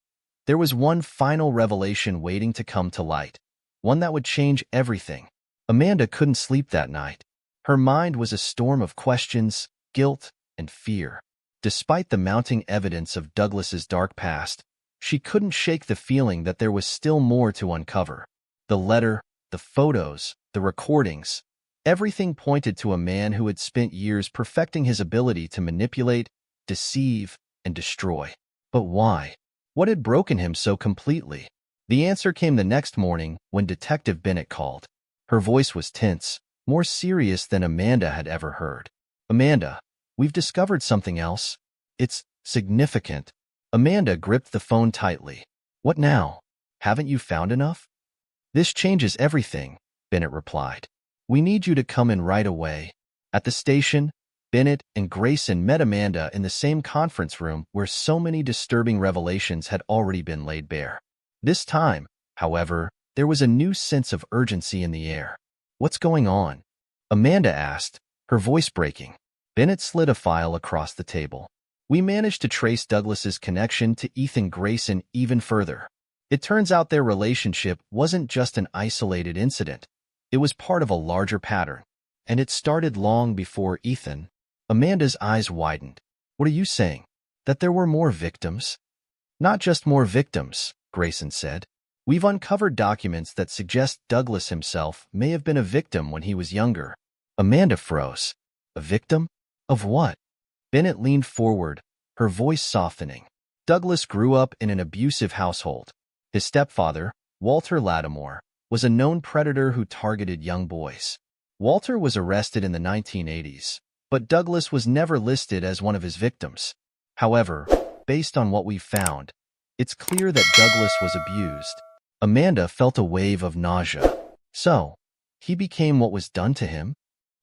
There was one final revelation waiting to come to light, one that would change everything. Amanda couldn't sleep that night. Her mind was a storm of questions, guilt, and fear. Despite the mounting evidence of Douglas's dark past, she couldn't shake the feeling that there was still more to uncover. The letter, the photos, the recordings. Everything pointed to a man who had spent years perfecting his ability to manipulate, deceive, and destroy. But why? What had broken him so completely? The answer came the next morning when Detective Bennett called. Her voice was tense, more serious than Amanda had ever heard. "Amanda, we've discovered something else. It's significant." Amanda gripped the phone tightly. "What now? Haven't you found enough?" "This changes everything," Bennett replied. "We need you to come in right away." At the station, Bennett and Grayson met Amanda in the same conference room where so many disturbing revelations had already been laid bare. This time, however, there was a new sense of urgency in the air. "What's going on?" Amanda asked, her voice breaking. Bennett slid a file across the table. "We managed to trace Douglas's connection to Ethan Grayson even further. It turns out their relationship wasn't just an isolated incident. It was part of a larger pattern. And it started long before Ethan." Amanda's eyes widened. "What are you saying? That there were more victims?" "Not just more victims," Grayson said. "We've uncovered documents that suggest Douglas himself may have been a victim when he was younger." Amanda froze. "A victim? Of what?" Bennett leaned forward, her voice softening. "Douglas grew up in an abusive household. His stepfather, Walter Lattimore, was a known predator who targeted young boys. Walter was arrested in the 1980s, but Douglas was never listed as one of his victims. However, based on what we've found, it's clear that Douglas was abused." Amanda felt a wave of nausea. "So, he became what was done to him?"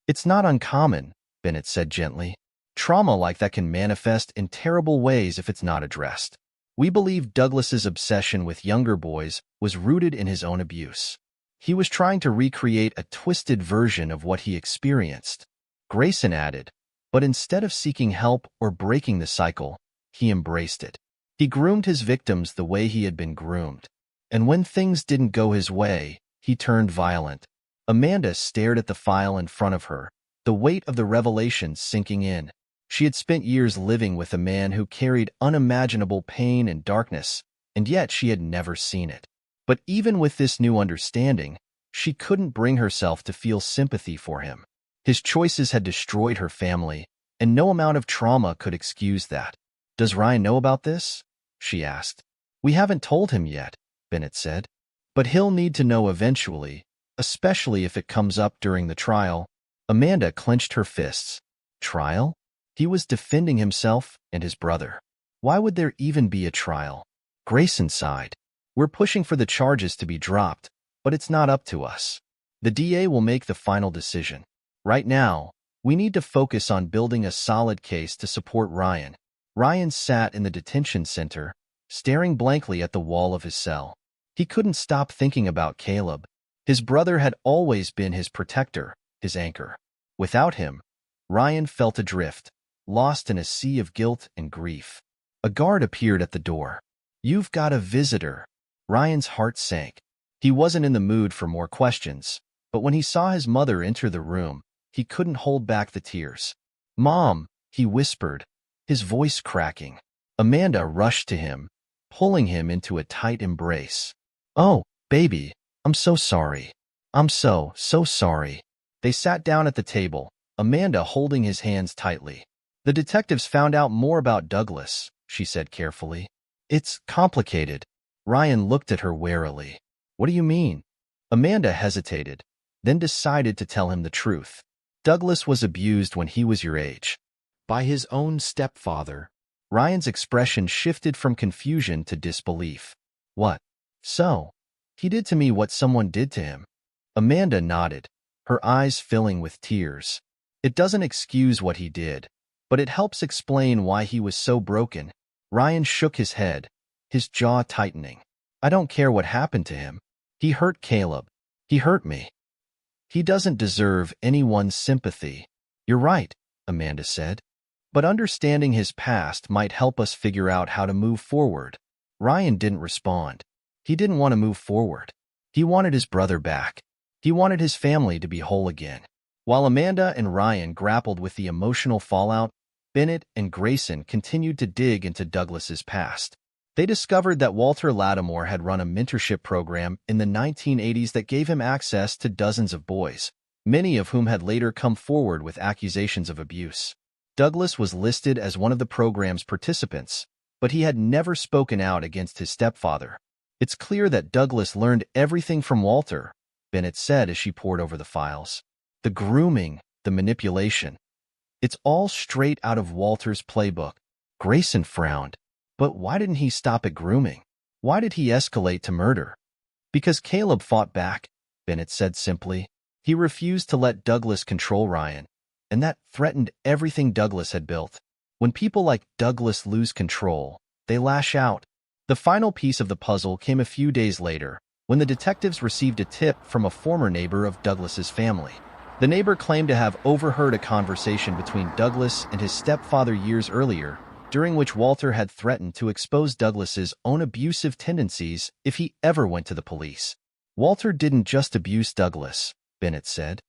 "It's not uncommon," Bennett said gently. "Trauma like that can manifest in terrible ways if it's not addressed. We believe Douglas's obsession with younger boys was rooted in his own abuse. He was trying to recreate a twisted version of what he experienced." Grayson added, "But instead of seeking help or breaking the cycle, he embraced it. He groomed his victims the way he had been groomed. And when things didn't go his way, he turned violent." Amanda stared at the file in front of her, the weight of the revelation sinking in. She had spent years living with a man who carried unimaginable pain and darkness, and yet she had never seen it. But even with this new understanding, she couldn't bring herself to feel sympathy for him. His choices had destroyed her family, and no amount of trauma could excuse that. "Does Ryan know about this?" she asked. "We haven't told him yet," Bennett said. "But he'll need to know eventually, especially if it comes up during the trial." Amanda clenched her fists. Trial? He was defending himself and his brother. Why would there even be a trial? Grayson sighed. "We're pushing for the charges to be dropped, but it's not up to us. The DA will make the final decision. Right now, we need to focus on building a solid case to support Ryan." Ryan sat in the detention center, staring blankly at the wall of his cell. He couldn't stop thinking about Caleb. His brother had always been his protector, his anchor. Without him, Ryan felt adrift, lost in a sea of guilt and grief. A guard appeared at the door. "You've got a visitor." Ryan's heart sank. He wasn't in the mood for more questions, but when he saw his mother enter the room, he couldn't hold back the tears. "Mom," he whispered, his voice cracking. Amanda rushed to him, pulling him into a tight embrace. "Oh, baby, I'm so sorry. I'm so sorry." They sat down at the table, Amanda holding his hands tightly. "The detectives found out more about Douglas," she said carefully. "It's complicated." Ryan looked at her warily. "What do you mean?" Amanda hesitated, then decided to tell him the truth. "Douglas was abused when he was your age. By his own stepfather." Ryan's expression shifted from confusion to disbelief. "What? So, he did to me what someone did to him?" Amanda nodded, her eyes filling with tears. "It doesn't excuse what he did, but it helps explain why he was so broken." Ryan shook his head, his jaw tightening. "I don't care what happened to him. He hurt Caleb. He hurt me. He doesn't deserve anyone's sympathy." "You're right," Amanda said. "But understanding his past might help us figure out how to move forward." Ryan didn't respond. He didn't want to move forward. He wanted his brother back. He wanted his family to be whole again. While Amanda and Ryan grappled with the emotional fallout, Bennett and Grayson continued to dig into Douglas's past. They discovered that Walter Lattimore had run a mentorship program in the 1980s that gave him access to dozens of boys, many of whom had later come forward with accusations of abuse. Douglas was listed as one of the program's participants, but he had never spoken out against his stepfather. "It's clear that Douglas learned everything from Walter," Bennett said as she pored over the files. "The grooming, the manipulation. It's all straight out of Walter's playbook." Grayson frowned. "But why didn't he stop at grooming? Why did he escalate to murder?" "Because Caleb fought back," Bennett said simply. "He refused to let Douglas control Ryan, and that threatened everything Douglas had built. When people like Douglas lose control, they lash out." The final piece of the puzzle came a few days later, when the detectives received a tip from a former neighbor of Douglas's family. The neighbor claimed to have overheard a conversation between Douglas and his stepfather years earlier, during which Walter had threatened to expose Douglas's own abusive tendencies if he ever went to the police. "Walter didn't just abuse Douglas," Bennett said.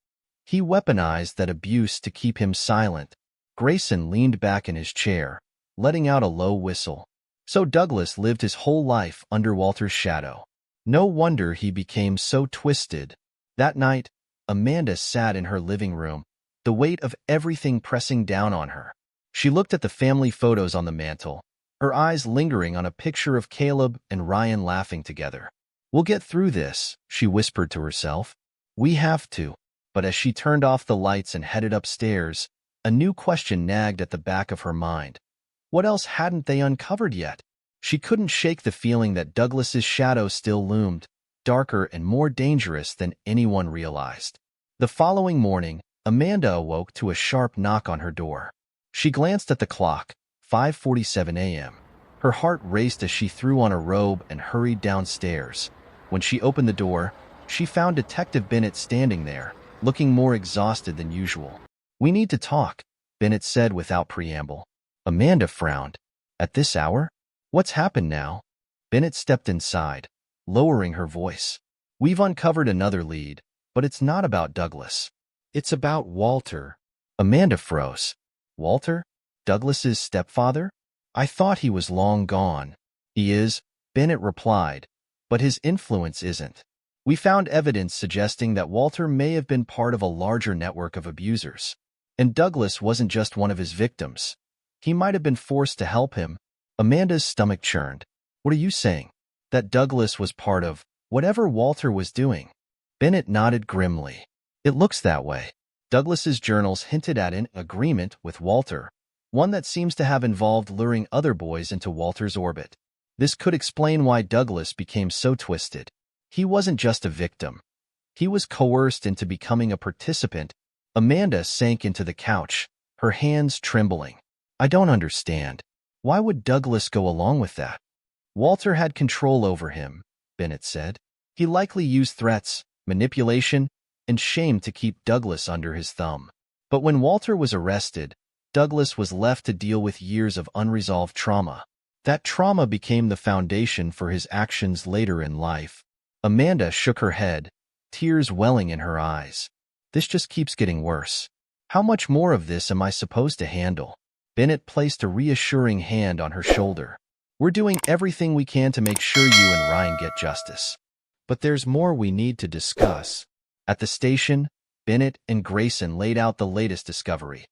"He weaponized that abuse to keep him silent." Grayson leaned back in his chair, letting out a low whistle. "So Douglas lived his whole life under Walter's shadow. No wonder he became so twisted." That night, Amanda sat in her living room, the weight of everything pressing down on her. She looked at the family photos on the mantel, her eyes lingering on a picture of Caleb and Ryan laughing together. "We'll get through this," she whispered to herself. "We have to." But as she turned off the lights and headed upstairs, a new question nagged at the back of her mind. What else hadn't they uncovered yet? She couldn't shake the feeling that Douglas's shadow still loomed, darker and more dangerous than anyone realized. The following morning, Amanda awoke to a sharp knock on her door. She glanced at the clock, 5:47 a.m. Her heart raced as she threw on a robe and hurried downstairs. When she opened the door, she found Detective Bennett standing there, looking more exhausted than usual. "We need to talk," Bennett said without preamble. Amanda frowned. "At this hour? What's happened now?" Bennett stepped inside, lowering her voice. "We've uncovered another lead, but it's not about Douglas. It's about Walter." Amanda froze. "Walter? Douglas's stepfather? I thought he was long gone." "He is," Bennett replied, "but his influence isn't. We found evidence suggesting that Walter may have been part of a larger network of abusers. And Douglas wasn't just one of his victims. He might have been forced to help him." Amanda's stomach churned. "What are you saying? That Douglas was part of whatever Walter was doing?" Bennett nodded grimly. "It looks that way. Douglas's journals hinted at an agreement with Walter, one that seems to have involved luring other boys into Walter's orbit. This could explain why Douglas became so twisted. He wasn't just a victim. He was coerced into becoming a participant." Amanda sank into the couch, her hands trembling. "I don't understand. Why would Douglas go along with that?" "Walter had control over him," Bennett said. "He likely used threats, manipulation, and shame to keep Douglas under his thumb. But when Walter was arrested, Douglas was left to deal with years of unresolved trauma. That trauma became the foundation for his actions later in life." Amanda shook her head, tears welling in her eyes. "This just keeps getting worse. How much more of this am I supposed to handle?" Bennett placed a reassuring hand on her shoulder. "We're doing everything we can to make sure you and Ryan get justice. But there's more we need to discuss." At the station, Bennett and Grayson laid out the latest discovery.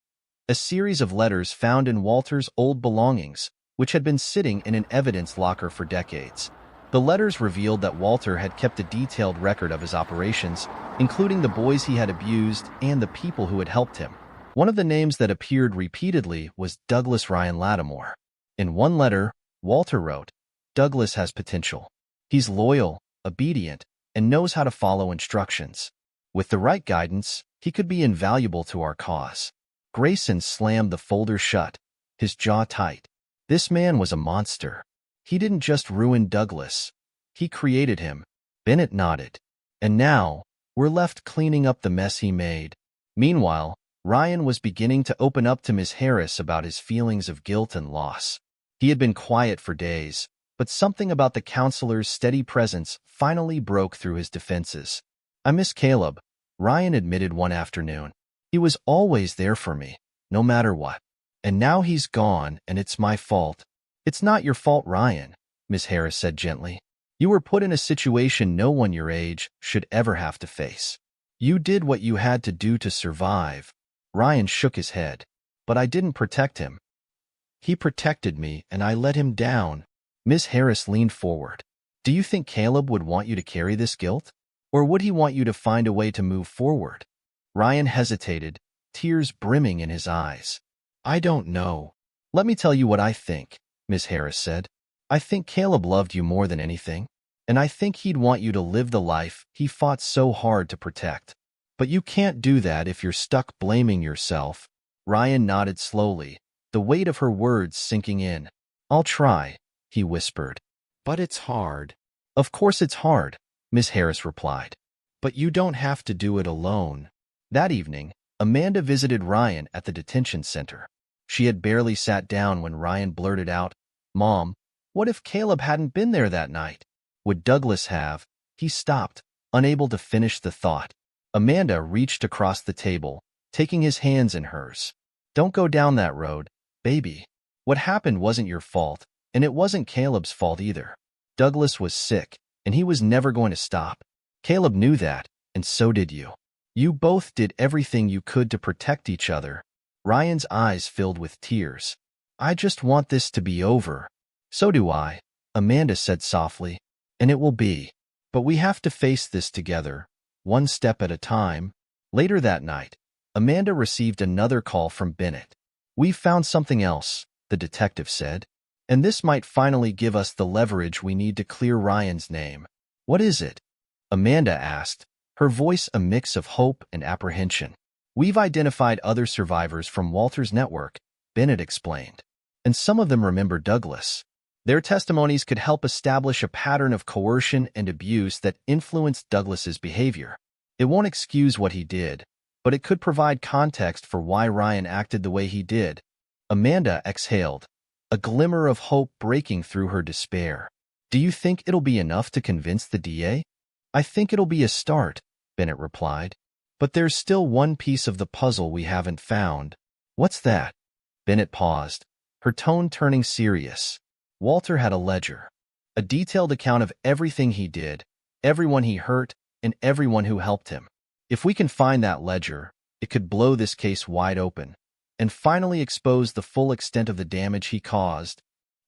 A series of letters found in Walter's old belongings, which had been sitting in an evidence locker for decades. The letters revealed that Walter had kept a detailed record of his operations, including the boys he had abused and the people who had helped him. One of the names that appeared repeatedly was Douglas Ryan Lattimore. In one letter, Walter wrote, "Douglas has potential. He's loyal, obedient, and knows how to follow instructions. With the right guidance, he could be invaluable to our cause." Grayson slammed the folder shut, his jaw tight. This man was a monster. He didn't just ruin Douglas. He created him. Bennett nodded. "And now, we're left cleaning up the mess he made." Meanwhile, Ryan was beginning to open up to Ms. Harris about his feelings of guilt and loss. He had been quiet for days, but something about the counselor's steady presence finally broke through his defenses. "I miss Caleb," Ryan admitted one afternoon. "He was always there for me, no matter what. And now he's gone, and it's my fault." "It's not your fault, Ryan," Ms. Harris said gently. "You were put in a situation no one your age should ever have to face. You did what you had to do to survive. Ryan shook his head. But I didn't protect him. He protected me, and I let him down. Miss Harris leaned forward. Do you think Caleb would want you to carry this guilt? Or would he want you to find a way to move forward? Ryan hesitated, tears brimming in his eyes. I don't know. Let me tell you what I think, Miss Harris said. I think Caleb loved you more than anything, and I think he'd want you to live the life he fought so hard to protect. But you can't do that if you're stuck blaming yourself. Ryan nodded slowly, the weight of her words sinking in. I'll try, he whispered. But it's hard. Of course it's hard, Miss Harris replied. But you don't have to do it alone. That evening, Amanda visited Ryan at the detention center. She had barely sat down when Ryan blurted out, Mom, what if Caleb hadn't been there that night? Would Douglas have? He stopped, unable to finish the thought. Amanda reached across the table, taking his hands in hers. Don't go down that road, baby. What happened wasn't your fault, and it wasn't Caleb's fault either. Douglas was sick, and he was never going to stop. Caleb knew that, and so did you. You both did everything you could to protect each other. Ryan's eyes filled with tears. I just want this to be over. So do I, Amanda said softly. And it will be. But we have to face this together, one step at a time. Later that night, Amanda received another call from Bennett. We've found something else, the detective said. And this might finally give us the leverage we need to clear Ryan's name. What is it? Amanda asked, her voice a mix of hope and apprehension. We've identified other survivors from Walter's network, Bennett explained. And some of them remember Douglas. Their testimonies could help establish a pattern of coercion and abuse that influenced Douglas's behavior. It won't excuse what he did, but it could provide context for why Ryan acted the way he did. Amanda exhaled, a glimmer of hope breaking through her despair. Do you think it'll be enough to convince the DA? I think it'll be a start, Bennett replied. But there's still one piece of the puzzle we haven't found. What's that? Bennett paused, her tone turning serious. Walter had a ledger, a detailed account of everything he did, everyone he hurt, and everyone who helped him. If we can find that ledger, it could blow this case wide open and finally expose the full extent of the damage he caused.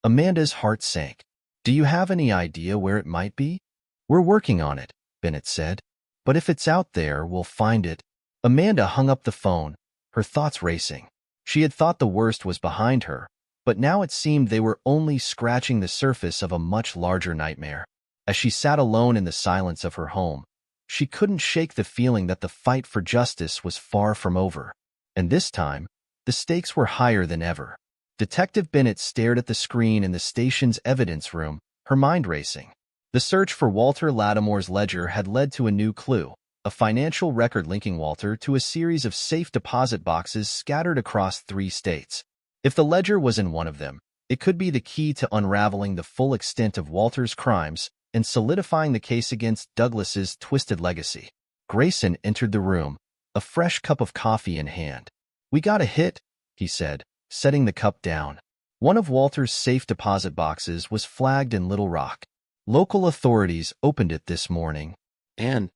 Amanda's heart sank. Do you have any idea where it might be? We're working on it, Bennett said. But if it's out there, we'll find it. Amanda hung up the phone, her thoughts racing. She had thought the worst was behind her, but now it seemed they were only scratching the surface of a much larger nightmare. As she sat alone in the silence of her home, she couldn't shake the feeling that the fight for justice was far from over. And this time, the stakes were higher than ever. Detective Bennett stared at the screen in the station's evidence room, her mind racing. The search for Walter Lattimore's ledger had led to a new clue, a financial record linking Walter to a series of safe deposit boxes scattered across 3 states. If the ledger was in one of them, it could be the key to unraveling the full extent of Walter's crimes and solidifying the case against Douglas's twisted legacy. Grayson entered the room, a fresh cup of coffee in hand. We got a hit, he said, setting the cup down. One of Walter's safe deposit boxes was flagged in Little Rock. Local authorities opened it this morning. And?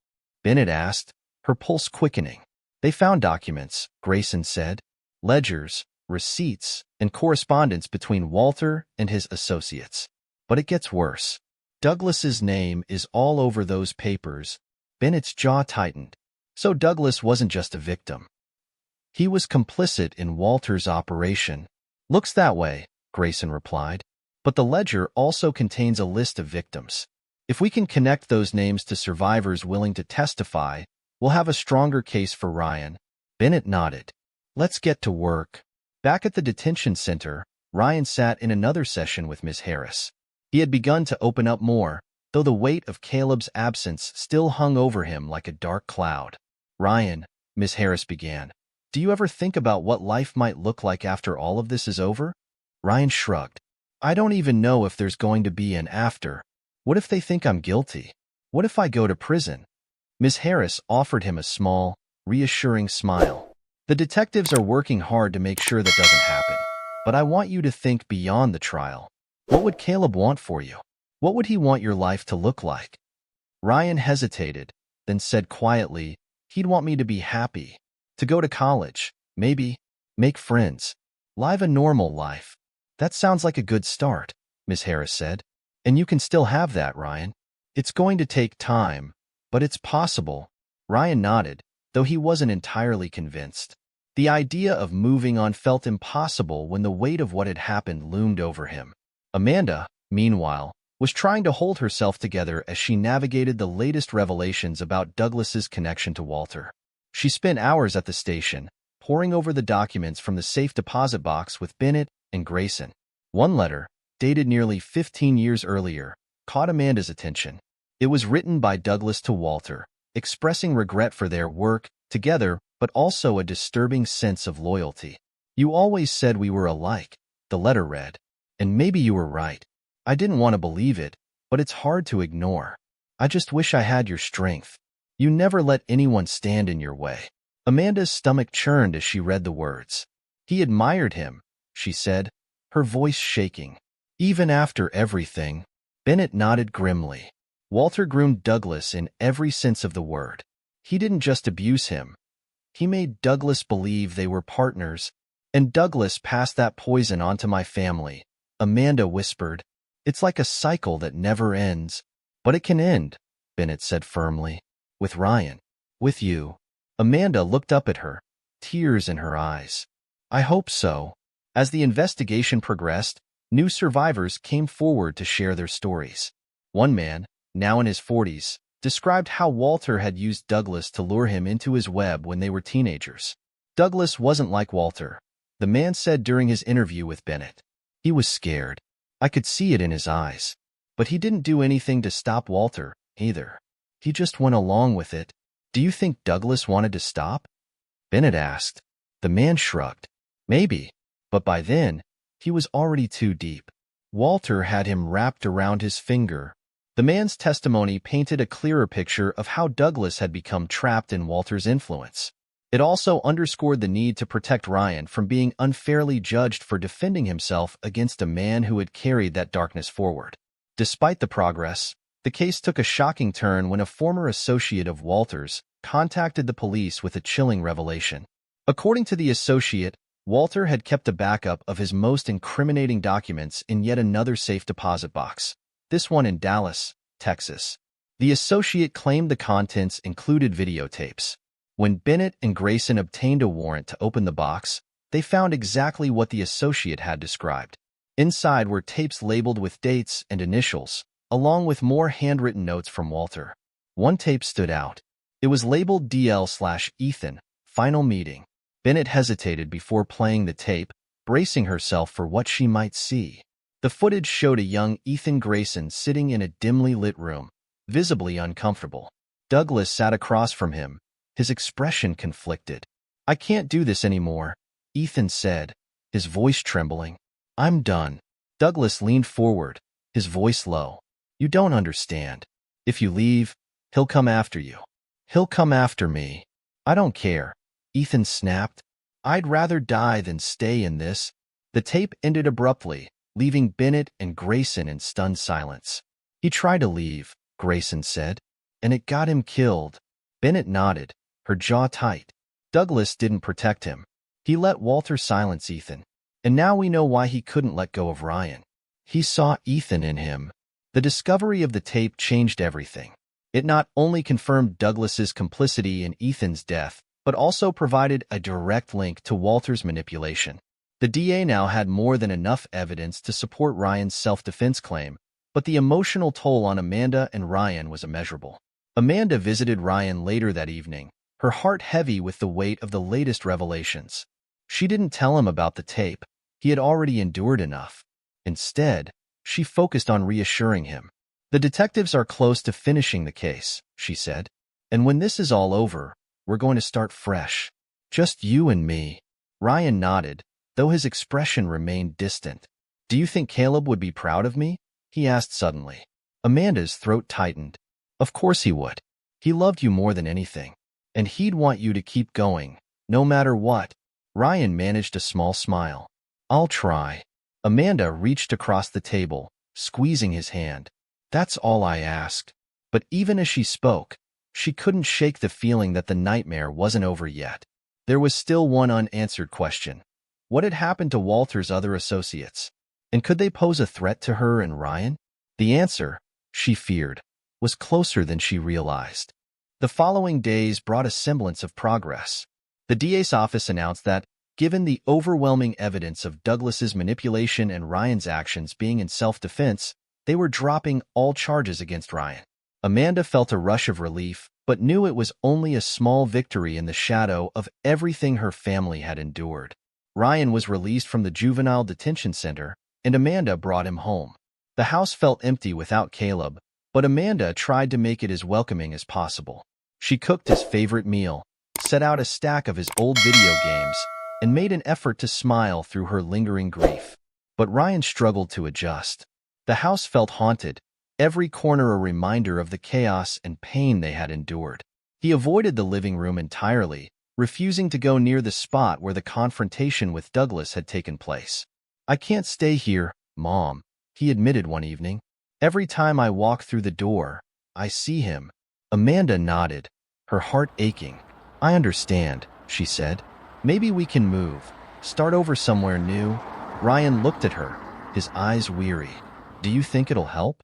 Bennett asked, her pulse quickening. They found documents, Grayson said. Ledgers, receipts, and correspondence between Walter and his associates. But it gets worse. Douglas's name is all over those papers. Bennett's jaw tightened. So Douglas wasn't just a victim. He was complicit in Walter's operation. Looks that way, Grayson replied. But the ledger also contains a list of victims. If we can connect those names to survivors willing to testify, we'll have a stronger case for Ryan. Bennett nodded. Let's get to work. Back at the detention center, Ryan sat in another session with Miss Harris. He had begun to open up more, though the weight of Caleb's absence still hung over him like a dark cloud. Ryan, Miss Harris began, do you ever think about what life might look like after all of this is over? Ryan shrugged. I don't even know if there's going to be an after. What if they think I'm guilty? What if I go to prison? Miss Harris offered him a small, reassuring smile. The detectives are working hard to make sure that doesn't happen. But I want you to think beyond the trial. What would Caleb want for you? What would he want your life to look like? Ryan hesitated, then said quietly, He'd want me to be happy, to go to college, maybe, make friends, live a normal life. That sounds like a good start, Miss Harris said. And you can still have that, Ryan. It's going to take time, but it's possible. Ryan nodded, though he wasn't entirely convinced. The idea of moving on felt impossible when the weight of what had happened loomed over him. Amanda, meanwhile, was trying to hold herself together as she navigated the latest revelations about Douglas's connection to Walter. She spent hours at the station, poring over the documents from the safe deposit box with Bennett and Grayson. One letter, dated nearly 15 years earlier, caught Amanda's attention. It was written by Douglas to Walter, expressing regret for their work together, but also a disturbing sense of loyalty. "You always said we were alike," the letter read. "And maybe you were right. I didn't want to believe it, but it's hard to ignore. I just wish I had your strength. You never let anyone stand in your way." Amanda's stomach churned as she read the words. "He admired him," she said, her voice shaking. "Even after everything." Bennett nodded grimly. Walter groomed Douglas in every sense of the word. He didn't just abuse him. He made Douglas believe they were partners, and Douglas passed that poison on to my family, Amanda whispered. "It's like a cycle that never ends." "But it can end," Bennett said firmly. "With Ryan. With you." Amanda looked up at her, tears in her eyes. "I hope so." As the investigation progressed, new survivors came forward to share their stories. One man, now in his 40s, described how Walter had used Douglas to lure him into his web when they were teenagers. Douglas wasn't like Walter, the man said during his interview with Bennett. He was scared. I could see it in his eyes. But he didn't do anything to stop Walter, either. He just went along with it. "Do you think Douglas wanted to stop?" Bennett asked. The man shrugged. "Maybe, but by then, he was already too deep. Walter had him wrapped around his finger." The man's testimony painted a clearer picture of how Douglas had become trapped in Walter's influence. It also underscored the need to protect Ryan from being unfairly judged for defending himself against a man who had carried that darkness forward. Despite the progress, the case took a shocking turn when a former associate of Walter's contacted the police with a chilling revelation. According to the associate, Walter had kept a backup of his most incriminating documents in yet another safe deposit box, this one in Dallas, Texas. The associate claimed the contents included videotapes. When Bennett and Grayson obtained a warrant to open the box, they found exactly what the associate had described. Inside were tapes labeled with dates and initials, along with more handwritten notes from Walter. One tape stood out. It was labeled DL/Ethan, final meeting. Bennett hesitated before playing the tape, bracing herself for what she might see. The footage showed a young Ethan Grayson sitting in a dimly lit room, visibly uncomfortable. Douglas sat across from him, his expression conflicted. "I can't do this anymore," Ethan said, his voice trembling. "I'm done." Douglas leaned forward, his voice low. "You don't understand. If you leave, he'll come after you. He'll come after me." "I don't care," Ethan snapped. "I'd rather die than stay in this." The tape ended abruptly, leaving Bennett and Grayson in stunned silence. "He tried to leave," Grayson said, "and it got him killed." Bennett nodded, her jaw tight. Douglas didn't protect him. He let Walter silence Ethan. And now we know why he couldn't let go of Ryan. He saw Ethan in him. The discovery of the tape changed everything. It not only confirmed Douglas's complicity in Ethan's death, but also provided a direct link to Walter's manipulation. The DA now had more than enough evidence to support Ryan's self-defense claim, but the emotional toll on Amanda and Ryan was immeasurable. Amanda visited Ryan later that evening, her heart heavy with the weight of the latest revelations. She didn't tell him about the tape. He had already endured enough. Instead, she focused on reassuring him. "The detectives are close to finishing the case," she said. "And when this is all over, we're going to start fresh. Just you and me." Ryan nodded, though his expression remained distant. "Do you think Caleb would be proud of me?" he asked suddenly. Amanda's throat tightened. "Of course he would. He loved you more than anything. And he'd want you to keep going, no matter what." Ryan managed a small smile. "I'll try." Amanda reached across the table, squeezing his hand. "That's all I asked." But even as she spoke, she couldn't shake the feeling that the nightmare wasn't over yet. There was still one unanswered question. What had happened to Walter's other associates? And could they pose a threat to her and Ryan? The answer, she feared, was closer than she realized. The following days brought a semblance of progress. The DA's office announced that, given the overwhelming evidence of Douglas's manipulation and Ryan's actions being in self-defense, they were dropping all charges against Ryan. Amanda felt a rush of relief, but knew it was only a small victory in the shadow of everything her family had endured. Ryan was released from the juvenile detention center, and Amanda brought him home. The house felt empty without Caleb, but Amanda tried to make it as welcoming as possible. She cooked his favorite meal, set out a stack of his old video games, and made an effort to smile through her lingering grief. But Ryan struggled to adjust. The house felt haunted, every corner a reminder of the chaos and pain they had endured. He avoided the living room entirely, refusing to go near the spot where the confrontation with Douglas had taken place. "I can't stay here, Mom," he admitted one evening. "Every time I walk through the door, I see him." Amanda nodded, her heart aching. "I understand," she said. "Maybe we can move, start over somewhere new." Ryan looked at her, his eyes weary. "Do you think it'll help?"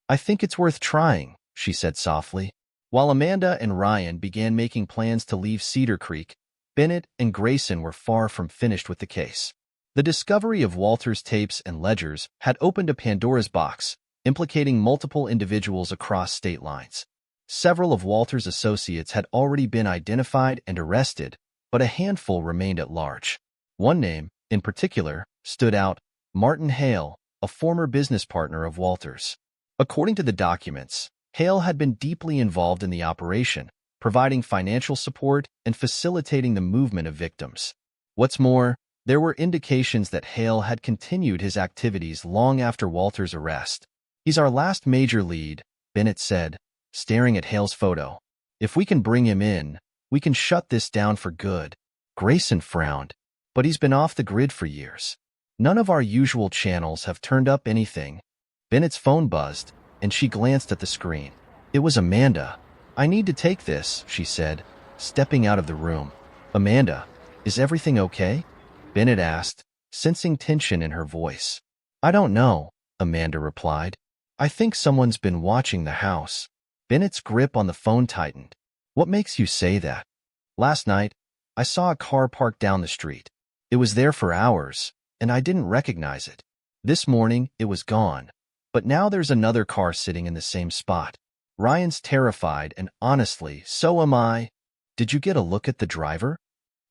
"I think it's worth trying," she said softly. While Amanda and Ryan began making plans to leave Cedar Creek, Bennett and Grayson were far from finished with the case. The discovery of Walter's tapes and ledgers had opened a Pandora's box, implicating multiple individuals across state lines. Several of Walter's associates had already been identified and arrested, but a handful remained at large. One name, in particular, stood out: Martin Hale, a former business partner of Walter's. According to the documents, Hale had been deeply involved in the operation, providing financial support and facilitating the movement of victims. What's more, there were indications that Hale had continued his activities long after Walter's arrest. "He's our last major lead," Bennett said, staring at Hale's photo. "If we can bring him in, we can shut this down for good." Grayson frowned. "But he's been off the grid for years. None of our usual channels have turned up anything." Bennett's phone buzzed, and she glanced at the screen. It was Amanda. "I need to take this," she said, stepping out of the room. "Amanda, is everything okay?" Bennett asked, sensing tension in her voice. "I don't know," Amanda replied. "I think someone's been watching the house." Bennett's grip on the phone tightened. "What makes you say that?" "Last night, I saw a car parked down the street. It was there for hours, and I didn't recognize it. This morning, it was gone. But now there's another car sitting in the same spot." Ryan's terrified, and honestly, so am I. "Did you get a look at the driver?"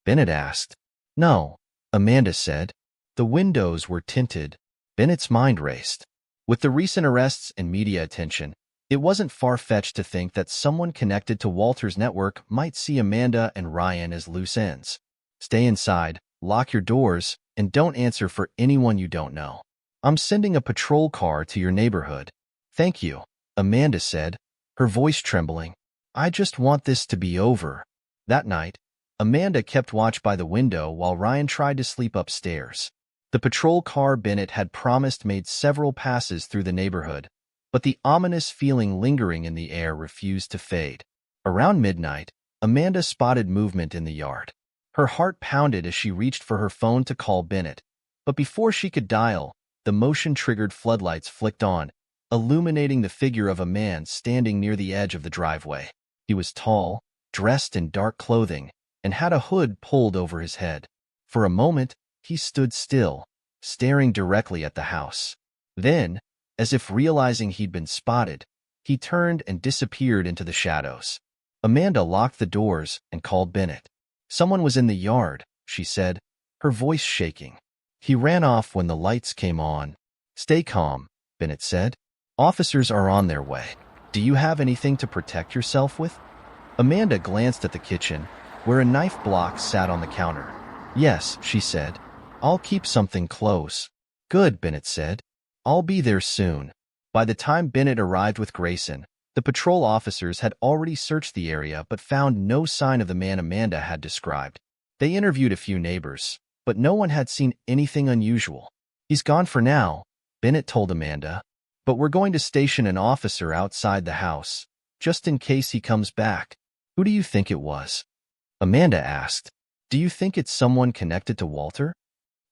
Bennett asked. "No," Amanda said. "The windows were tinted." Bennett's mind raced. With the recent arrests and media attention, it wasn't far-fetched to think that someone connected to Walter's network might see Amanda and Ryan as loose ends. "Stay inside, lock your doors, and don't answer for anyone you don't know. I'm sending a patrol car to your neighborhood." "Thank you," Amanda said, her voice trembling. "I just want this to be over." That night, Amanda kept watch by the window while Ryan tried to sleep upstairs. The patrol car Bennett had promised made several passes through the neighborhood, but the ominous feeling lingering in the air refused to fade. Around midnight, Amanda spotted movement in the yard. Her heart pounded as she reached for her phone to call Bennett, but before she could dial, the motion-triggered floodlights flicked on, illuminating the figure of a man standing near the edge of the driveway. He was tall, dressed in dark clothing, and had a hood pulled over his head. For a moment, he stood still, staring directly at the house. Then, as if realizing he'd been spotted, he turned and disappeared into the shadows. Amanda locked the doors and called Bennett. "Someone was in the yard," she said, her voice shaking. "He ran off when the lights came on." "Stay calm," Bennett said. "Officers are on their way. Do you have anything to protect yourself with?" Amanda glanced at the kitchen, where a knife block sat on the counter. "Yes," she said. "I'll keep something close." "Good," Bennett said. "I'll be there soon." By the time Bennett arrived with Grayson, the patrol officers had already searched the area but found no sign of the man Amanda had described. They interviewed a few neighbors, but no one had seen anything unusual. "He's gone for now," Bennett told Amanda. "But we're going to station an officer outside the house. just in case he comes back. Who do you think it was? Amanda asked. Do you think it's someone connected to Walter?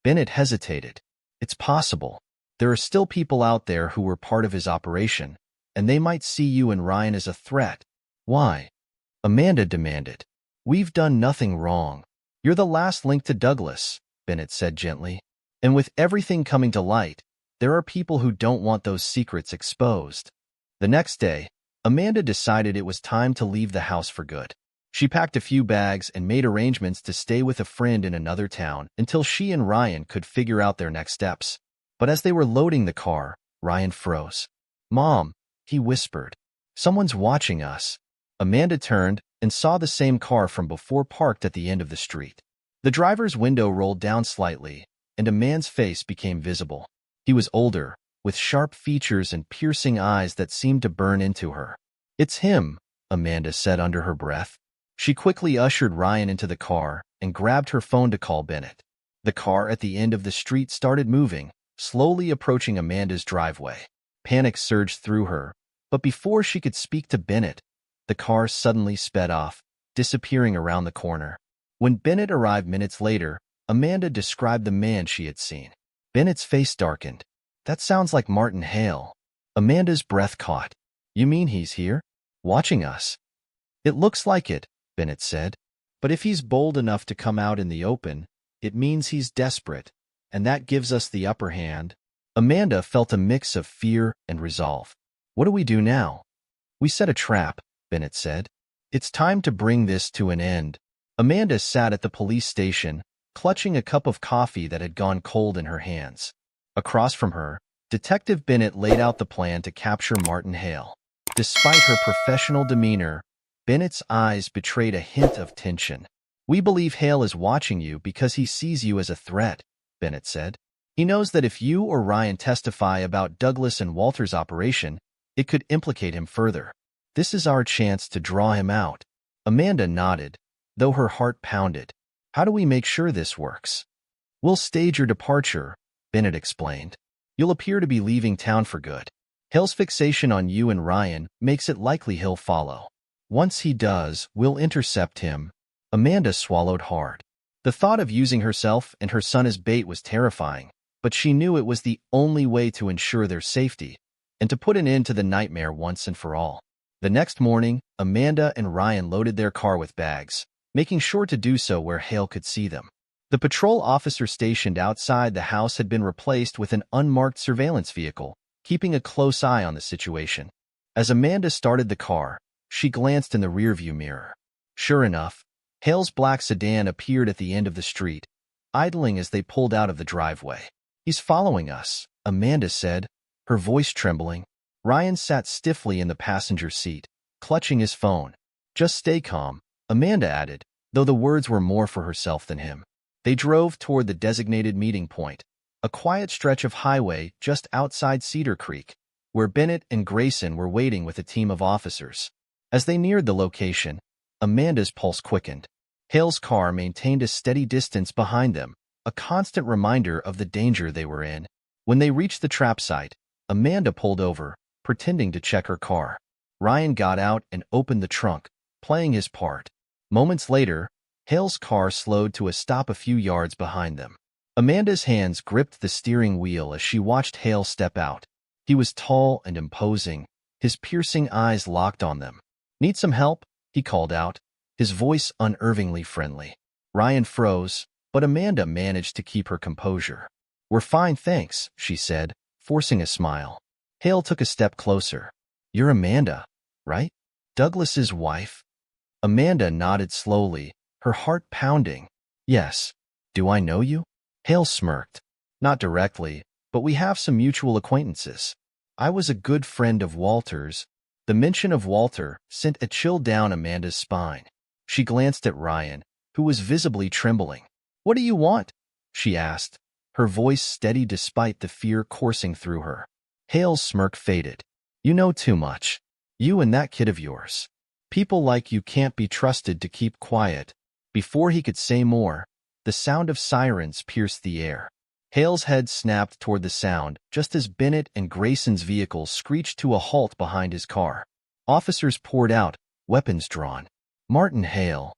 Bennett hesitated. It's possible. There are still people out there who were part of his operation, and they might see you and Ryan as a threat. Why? Amanda demanded. We've done nothing wrong. You're the last link to Douglas, Bennett said gently. And with everything coming to light, there are people who don't want those secrets exposed. The next day, Amanda decided it was time to leave the house for good. She packed a few bags and made arrangements to stay with a friend in another town until she and Ryan could figure out their next steps. But as they were loading the car, Ryan froze. Mom, he whispered. Someone's watching us. Amanda turned and saw the same car from before parked at the end of the street. The driver's window rolled down slightly, and a man's face became visible. He was older, with sharp features and piercing eyes that seemed to burn into her. It's him, Amanda said under her breath. She quickly ushered Ryan into the car and grabbed her phone to call Bennett. The car at the end of the street started moving, slowly approaching Amanda's driveway. Panic surged through her, but before she could speak to Bennett, the car suddenly sped off, disappearing around the corner. When Bennett arrived minutes later, Amanda described the man she had seen. Bennett's face darkened. That sounds like Martin Hale. Amanda's breath caught. You mean he's here? Watching us? It looks like it, Bennett said. But if he's bold enough to come out in the open, it means he's desperate, and that gives us the upper hand. Amanda felt a mix of fear and resolve. What do we do now? We set a trap, Bennett said. It's time to bring this to an end. Amanda sat at the police station, clutching a cup of coffee that had gone cold in her hands. Across from her, Detective Bennett laid out the plan to capture Martin Hale. Despite her professional demeanor, Bennett's eyes betrayed a hint of tension. We believe Hale is watching you because he sees you as a threat, Bennett said. He knows that if you or Ryan testify about Douglas and Walter's operation, it could implicate him further. This is our chance to draw him out. Amanda nodded, though her heart pounded. How do we make sure this works? We'll stage your departure, Bennett explained. You'll appear to be leaving town for good. Hale's fixation on you and Ryan makes it likely he'll follow. Once he does, we'll intercept him. Amanda swallowed hard. The thought of using herself and her son as bait was terrifying, but she knew it was the only way to ensure their safety and to put an end to the nightmare once and for all. The next morning, Amanda and Ryan loaded their car with bags, making sure to do so where Hale could see them. The patrol officer stationed outside the house had been replaced with an unmarked surveillance vehicle, keeping a close eye on the situation. As Amanda started the car, she glanced in the rearview mirror. Sure enough, Hale's black sedan appeared at the end of the street, idling as they pulled out of the driveway. He's following us, Amanda said, her voice trembling. Ryan sat stiffly in the passenger seat, clutching his phone. Just stay calm, Amanda added, though the words were more for herself than him. They drove toward the designated meeting point, a quiet stretch of highway just outside Cedar Creek, where Bennett and Grayson were waiting with a team of officers. As they neared the location, Amanda's pulse quickened. Hale's car maintained a steady distance behind them, a constant reminder of the danger they were in. When they reached the trap site, Amanda pulled over, pretending to check her car. Ryan got out and opened the trunk, playing his part. Moments later, Hale's car slowed to a stop a few yards behind them. Amanda's hands gripped the steering wheel as she watched Hale step out. He was tall and imposing, his piercing eyes locked on them. Need some help? He called out, his voice unnervingly friendly. Ryan froze, but Amanda managed to keep her composure. We're fine, thanks, she said, forcing a smile. Hale took a step closer. You're Amanda, right? Douglas's wife? Amanda nodded slowly, her heart pounding. Yes. Do I know you? Hale smirked. Not directly, but we have some mutual acquaintances. I was a good friend of Walter's. The mention of Walter sent a chill down Amanda's spine. She glanced at Ryan, who was visibly trembling. What do you want? She asked, her voice steady despite the fear coursing through her. Hale's smirk faded. You know too much. You and that kid of yours. People like you can't be trusted to keep quiet. Before he could say more, the sound of sirens pierced the air. Hale's head snapped toward the sound just as Bennett and Grayson's vehicle screeched to a halt behind his car. Officers poured out, weapons drawn. "Martin Hale,"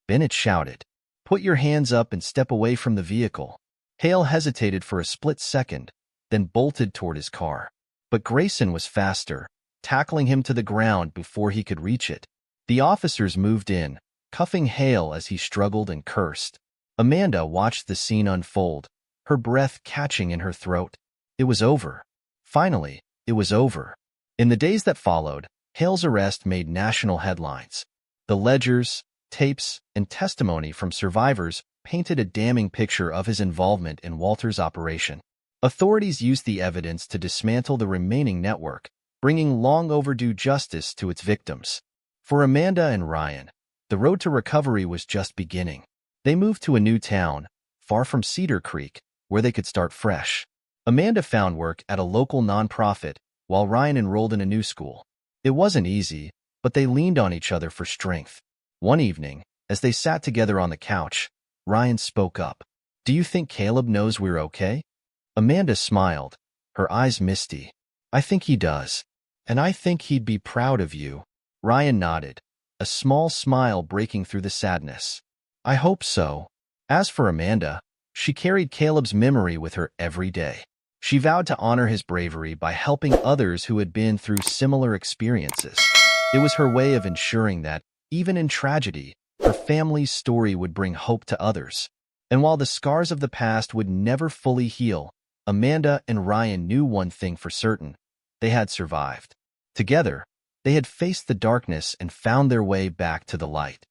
Bennett shouted. "Put your hands up and step away from the vehicle." Hale hesitated for a split second, then bolted toward his car. But Grayson was faster, tackling him to the ground before he could reach it. The officers moved in, cuffing Hale as he struggled and cursed. Amanda watched the scene unfold, her breath catching in her throat. It was over. Finally, it was over. In the days that followed, Hale's arrest made national headlines. The ledgers, tapes, and testimony from survivors painted a damning picture of his involvement in Walter's operation. Authorities used the evidence to dismantle the remaining network, bringing long-overdue justice to its victims. For Amanda and Ryan, the road to recovery was just beginning. They moved to a new town, far from Cedar Creek, where they could start fresh. Amanda found work at a local nonprofit, while Ryan enrolled in a new school. It wasn't easy, but they leaned on each other for strength. One evening, as they sat together on the couch, Ryan spoke up. "Do you think Caleb knows we're okay?" Amanda smiled, her eyes misty. "I think he does. And I think he'd be proud of you." Ryan nodded, a small smile breaking through the sadness. "I hope so." As for Amanda, she carried Caleb's memory with her every day. She vowed to honor his bravery by helping others who had been through similar experiences. It was her way of ensuring that, even in tragedy, her family's story would bring hope to others. And while the scars of the past would never fully heal, Amanda and Ryan knew one thing for certain: they had survived. Together, they had faced the darkness and found their way back to the light.